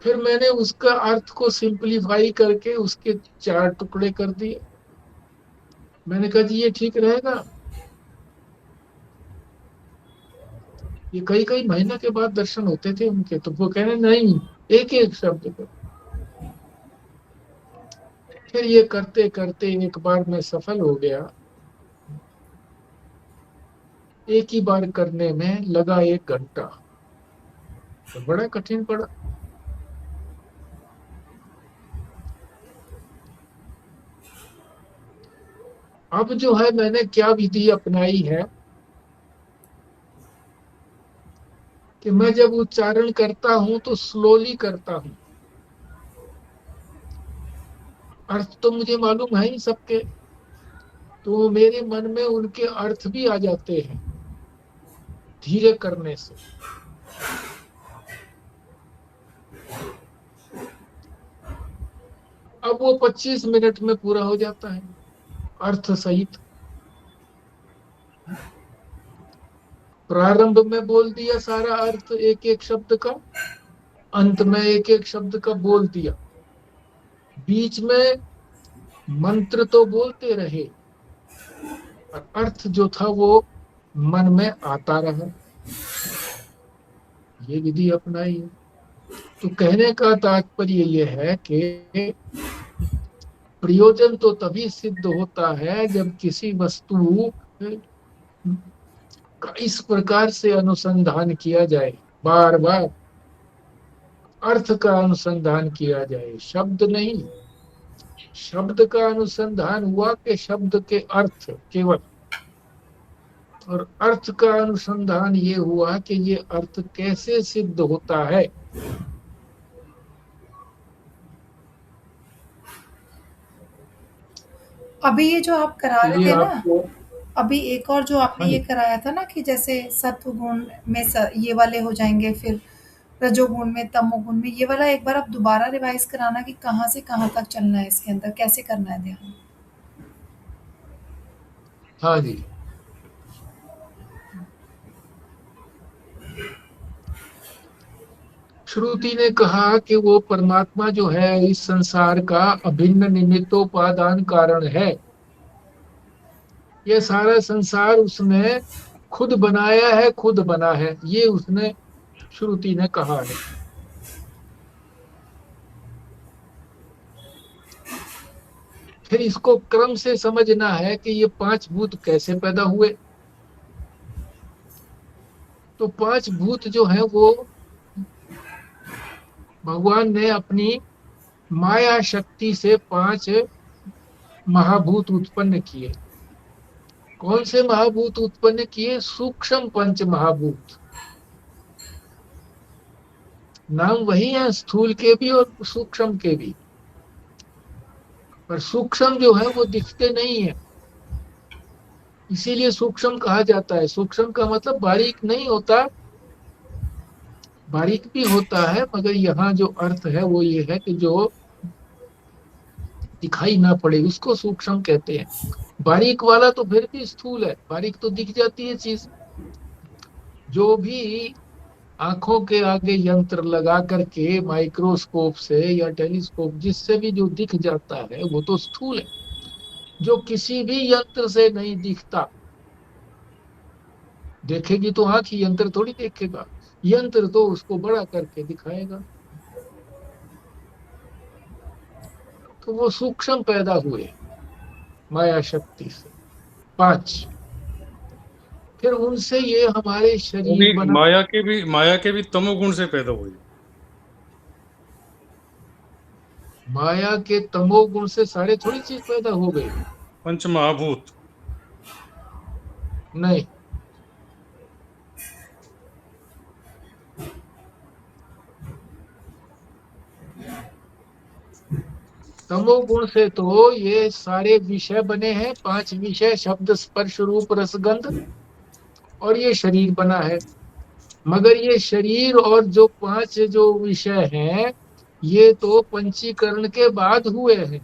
फिर मैंने उसका अर्थ को सिंपलीफाई करके उसके 4 टुकड़े कर दिए। मैंने कहा जी ये ठीक रहेगा। ये कई कई महीने के बाद दर्शन होते थे उनके, तो वो कहने नहीं, एक एक शब्द को। फिर ये करते करते एक बार मैं सफल हो गया। एक ही बार करने में लगा 1 घंटा, तो बड़ा कठिन पड़ा। अब जो है मैंने क्या विधि अपनाई है कि मैं जब उच्चारण करता हूं तो स्लोली करता हूं। अर्थ तो मुझे मालूम है ही सबके, तो मेरे मन में उनके अर्थ भी आ जाते हैं धीरे करने से। अब वो 25 मिनट में पूरा हो जाता है अर्थ सहित। प्रारंभ में बोल दिया सारा अर्थ एक एक शब्द का, अंत में एक एक शब्द का बोल दिया, बीच में मंत्र तो बोलते रहे और अर्थ जो था वो मन में आता रहा। ये विधि अपनाई है। तो कहने का तात्पर्य यह है कि प्रयोजन तो तभी सिद्ध होता है जब किसी वस्तु का इस प्रकार से अनुसंधान किया जाए, बार बार अर्थ का अनुसंधान किया जाए, शब्द नहीं। शब्द का अनुसंधान हुआ कि शब्द के अर्थ केवल, और अर्थ का अनुसंधान ये हुआ कि ये अर्थ कैसे सिद्ध होता है। अभी ये जो आप करा रहे ये थे ना, आपको, अभी एक और जो आपने हाँ ये जी, कराया था ना कि जैसे सत्व गुण में ये वाले हो जाएंगे, फिर रजोगुण में, तमोगुण में, ये वाला एक बार आप दोबारा रिवाइज कराना कि कहाँ से कहाँ तक चलना है, इसके अंदर कैसे करना है ध्यान। हाँ जी। श्रुति ने कहा कि वो परमात्मा जो है इस संसार का अभिन्न निमित्तोपादान कारण है। ये सारा संसार उसने खुद बनाया है, खुद बना है, ये उसने, श्रुति ने कहा है। फिर इसको क्रम से समझना है कि ये पांच भूत कैसे पैदा हुए। तो पांच भूत जो है वो भगवान ने अपनी माया शक्ति से पांच महाभूत उत्पन्न किए। कौन से महाभूत उत्पन्न किए? सूक्ष्म पंच महाभूत। नाम वही है, स्थूल के भी और सूक्ष्म के भी। पर सूक्ष्म जो है वो दिखते नहीं है, इसीलिए सूक्ष्म कहा जाता है। सूक्ष्म का मतलब बारीक नहीं होता, बारीक भी होता है, मगर यहाँ जो अर्थ है वो ये है कि जो दिखाई ना पड़े उसको सूक्ष्म कहते हैं। बारीक वाला तो फिर भी स्थूल है, बारीक तो दिख जाती है चीज। जो भी आंखों के आगे यंत्र लगा करके माइक्रोस्कोप से या टेलीस्कोप जिससे भी जो दिख जाता है वो तो स्थूल है। जो किसी भी यंत्र से नहीं दिखता, देखेगी तो आंख ही, यंत्र थोड़ी देखेगा। यंत्र तो उसको बड़ा करके दिखाएगा। तो वो सूक्ष्म पैदा हुए माया शक्ति से, पांच। फिर उनसे ये हमारे वो शरीर भी बना। माया के भी तमोगुण से पैदा हुई। माया के तमोगुण से सारे थोड़ी चीज पैदा हो गई। पंच महाभूत। नहीं, तमोगुण से तो ये सारे विषय बने हैं। पांच विषय, शब्द स्पर्श रूप रसगंध, और ये शरीर बना है। मगर ये शरीर और जो पांच जो विषय हैं ये तो पंचीकरण के बाद हुए हैं,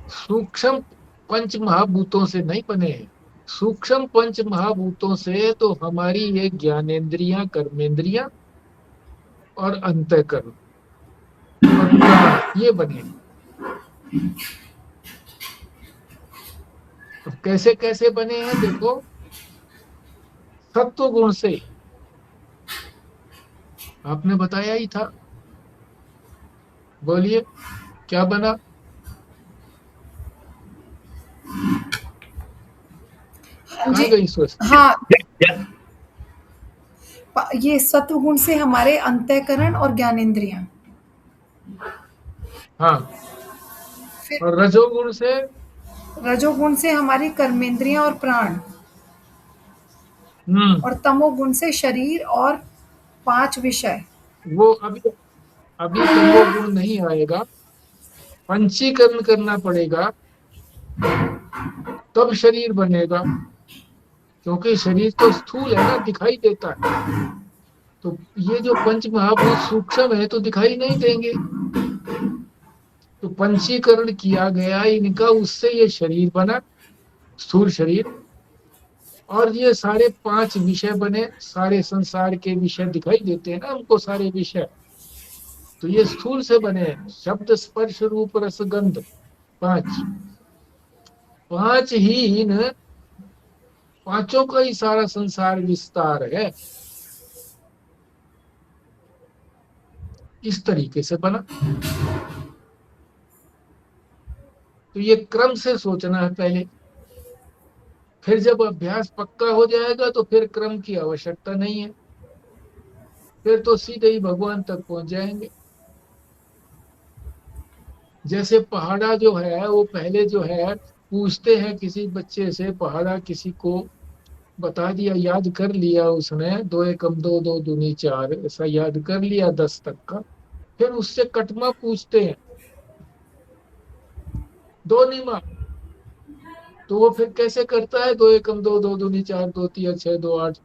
सूक्ष्म पंच महाभूतों से नहीं बने हैं। सूक्ष्म पंच महाभूतों से तो हमारी ये ज्ञानेंद्रियां, कर्मेंद्रियां और अंतःकरण और प्राण ये बने हैं। तो कैसे कैसे बने हैं देखो। सत्व गुण से आपने बताया ही था, बोलिए क्या बना? हाँ कहाँ जी। गई सोच? हाँ, ये सत्व गुण से हमारे अंतःकरण और ज्ञानेंद्रियां, हाँ, फिर और रजोगुण से? रजोगुण से हमारी कर्मेंद्रियां और प्राण, हम्म, और तमोगुण से शरीर और पांच विषय। वो अभी, अभी तमोगुण नहीं आएगा, पंचीकरण करना पड़ेगा तब शरीर बनेगा। क्योंकि शरीर तो स्थूल है ना, दिखाई देता है। तो ये जो पंच महाभूत सूक्ष्म है तो दिखाई नहीं देंगे। तो पंचीकरण किया गया इनका, उससे ये शरीर बना, स्थूल शरीर। और ये सारे पांच विषय बने, सारे संसार के विषय दिखाई देते हैं ना हमको, सारे विषय। तो ये स्थूल से बने हैं, शब्द स्पर्श रूप रसगंध, पांच। पांच ही इन पांचों का ही सारा संसार विस्तार है। इस तरीके से बना। तो ये क्रम से सोचना है पहले। फिर जब अभ्यास पक्का हो जाएगा तो फिर क्रम की आवश्यकता नहीं है, फिर तो सीधे ही भगवान तक पहुंच जाएंगे। जैसे पहाड़ा जो है वो पहले जो है पूछते हैं किसी बच्चे से, पहाड़ा किसी को बता दिया, याद कर लिया उसने, दो एकम दो, दो दूनी चार, ऐसा याद कर लिया 10 तक का। फिर उससे कटमा पूछते हैं, दो निमा, तो वो फिर कैसे करता है? 2 एकम 2, 2 दूनी 4, 2 तिया 6, 2 8,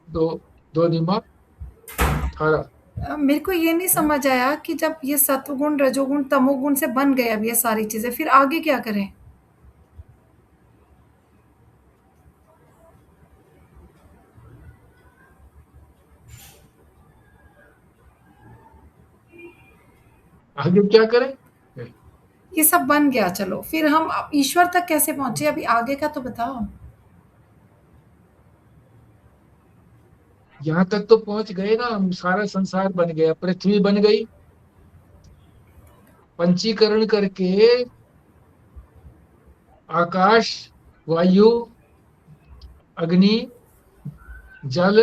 2 2 निमा 18। मेरे को ये नहीं समझ आया कि जब ये सत्वगुण, रजोगुण, तमोगुण से बन गए अब ये सारी चीज़ें, फिर आगे क्या करें? आगे क्या करें? ये सब बन गया, चलो फिर हम अब ईश्वर तक कैसे पहुंचे? अभी आगे का तो बताओ। यहाँ तक तो पहुंच गए ना हम, सारा संसार बन गया, पृथ्वी बन गई, पंचीकरण करके आकाश, वायु, अग्नि, जल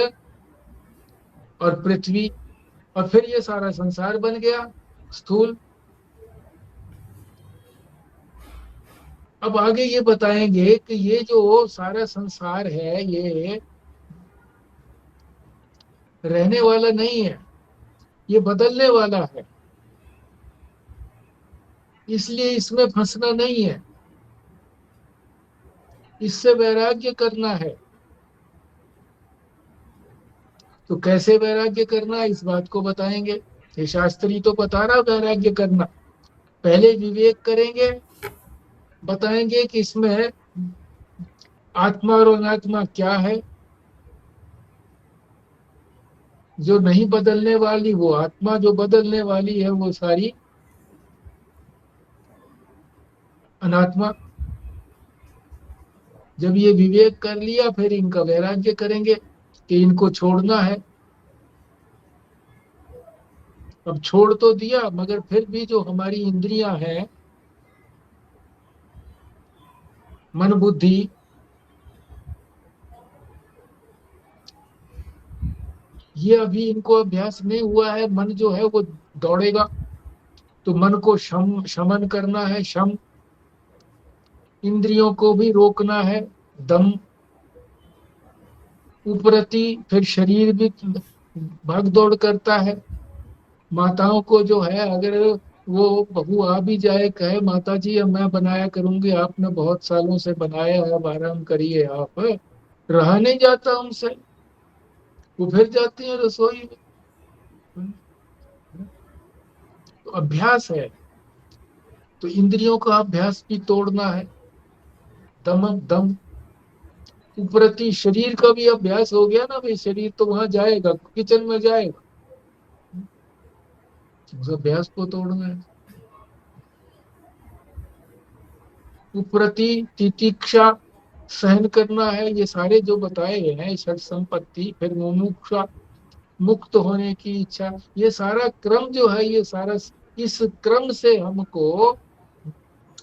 और पृथ्वी, और फिर ये सारा संसार बन गया स्थूल। अब आगे ये बताएंगे कि ये जो सारा संसार है ये रहने वाला नहीं है, ये बदलने वाला है, इसलिए इसमें फंसना नहीं है, इससे वैराग्य करना है। तो कैसे वैराग्य करना है, इस बात को बताएंगे। ये शास्त्री तो बता रहा वैराग्य करना। पहले विवेक करेंगे, बताएंगे कि इसमें आत्मा और अनात्मा क्या है। जो नहीं बदलने वाली वो आत्मा, जो बदलने वाली है वो सारी अनात्मा। जब ये विवेक कर लिया फिर इनका वैराग्य करेंगे कि इनको छोड़ना है। अब छोड़ तो दिया, मगर फिर भी जो हमारी इंद्रियां हैं, मन बुद्धि, ये अभी इनको अभ्यास नहीं हुआ है। मन जो है वो दौड़ेगा, तो मन को शमन करना है, शम। इंद्रियों को भी रोकना है, दम। उपरति, फिर शरीर भी भाग दौड़ करता है। माताओं को जो है, अगर वो बहू आ भी जाए, कहे माता जी अब मैं बनाया करूंगी, आपने बहुत सालों से बनाया है, अब आराम करिए आप, रहा नहीं जाता उनसे, वो फिर जाती है रसोई में। तो अभ्यास है, तो इंद्रियों का अभ्यास भी तोड़ना है, दम दम। उपरति, शरीर का भी अभ्यास हो गया ना भाई, शरीर तो वहां जाएगा, किचन में जाएगा, उस अभ्यास को तोड़ना है। उपरति, तितिक्षा, सहन करना है। ये सारे जो बताए गए हैं, षट संपत्ति, फिर मुमुक्षा, मुक्त होने की इच्छा, ये सारा क्रम जो है, ये सारा इस क्रम से हमको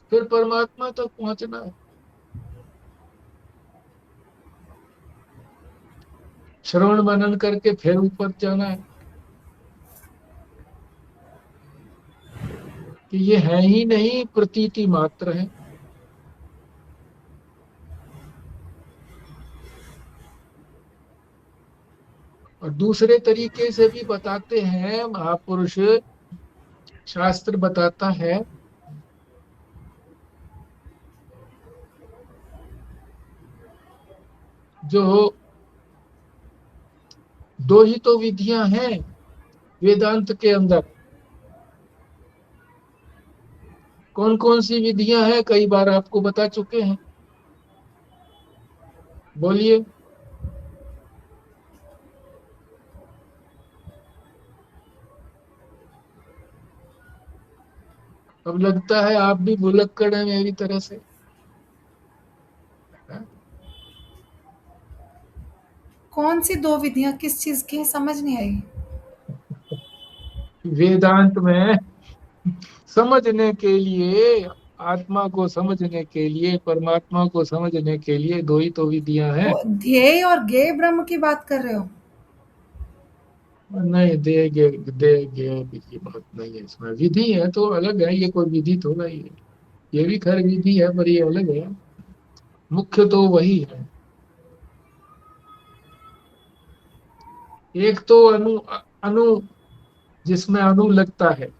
फिर परमात्मा तक पहुंचना है। श्रवण मनन करके फिर ऊपर जाना है, कि ये है ही नहीं, प्रतीति मात्र है। और दूसरे तरीके से भी बताते हैं महापुरुष, शास्त्र बताता है, जो दो ही तो विधियां हैं वेदांत के अंदर। कौन कौन सी विधियां हैं, कई बार आपको बता चुके हैं, बोलिए। अब लगता है आप भी भुलक्कड़ हैं मेरी तरह से। कौन सी दो विधियां, किस चीज की? समझ नहीं आई। वेदांत में समझने के लिए, आत्मा को समझने के लिए, परमात्मा को समझने के लिए दो ही तो विधियां हैं। वो ध्येय और ज्ञेय ब्रह्म की बात कर रहे हो? नहीं, दे की बात नहीं है, इसमें विधि है तो अलग है, ये कोई विधि थोड़ा ही है। ये भी खैर विधि है पर ये अलग है, मुख्य तो वही है। एक तो अनु अनु जिसमें अनु लगता है,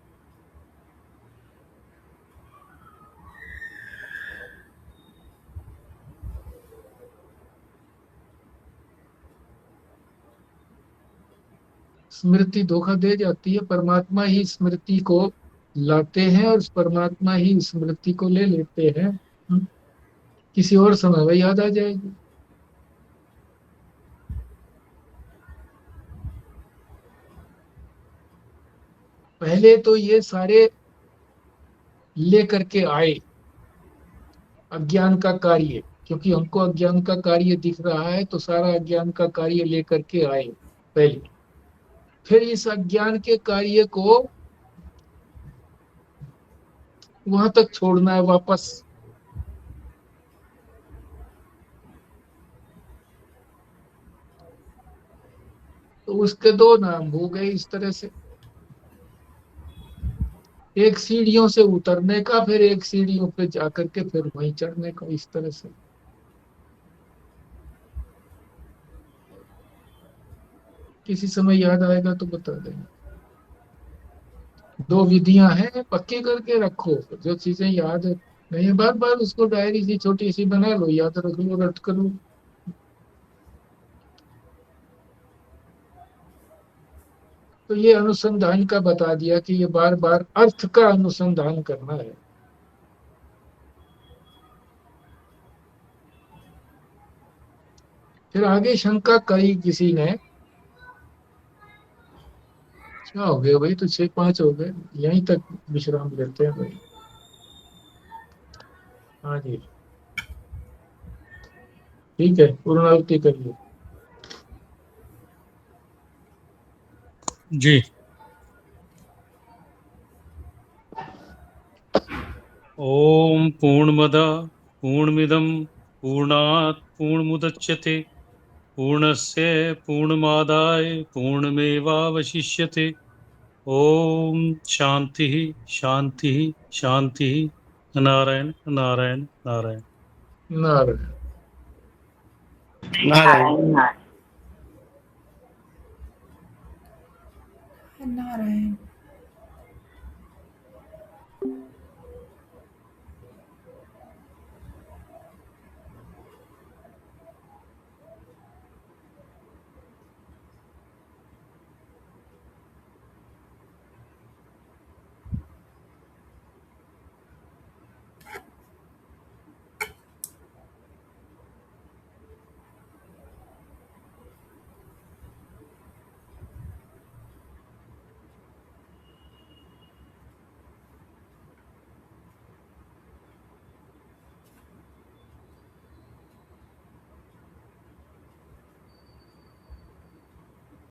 स्मृति धोखा दे जाती है, परमात्मा ही स्मृति को लाते हैं और परमात्मा ही स्मृति को ले लेते हैं। किसी और समय वह याद आ जाएगी। पहले तो ये सारे लेकर के आए अज्ञान का कार्य, क्योंकि हमको अज्ञान का कार्य दिख रहा है, तो सारा अज्ञान का कार्य लेकर के आए पहले। फिर इस अज्ञान के कार्य को वहां तक छोड़ना है वापस। तो उसके दो नाम हो गए इस तरह से, एक सीढ़ियों से उतरने का, फिर एक सीढ़ियों पे जाकर के फिर वहीं चढ़ने का, इस तरह से। किसी समय याद आएगा तो बता देंगे। दो विधियां हैं, पक्की करके रखो। जो चीजें याद नहीं है, बार बार उसको डायरी सी छोटी सी बना लो, याद रख लो, रट करो। तो ये अनुसंधान का बता दिया कि ये बार बार अर्थ का अनुसंधान करना है। फिर आगे शंका करी किसी ने, क्या हो गया भाई, तो 6-5 हो गए, यहीं तक विश्राम लेते हैं भाई। हाँ जी, ठीक है, पूर्णाहुति करिए। जी। ओम पूर्णमद पूर्णमिदं पूर्णात् पूर्णमुदच्यते पूर्णस्य पूर्णमादाय पूर्णमेवावशिष्यते। ओम शांति शांति शांति। नारायण नारायण नारायण। नारायण। नारायण। नारायण।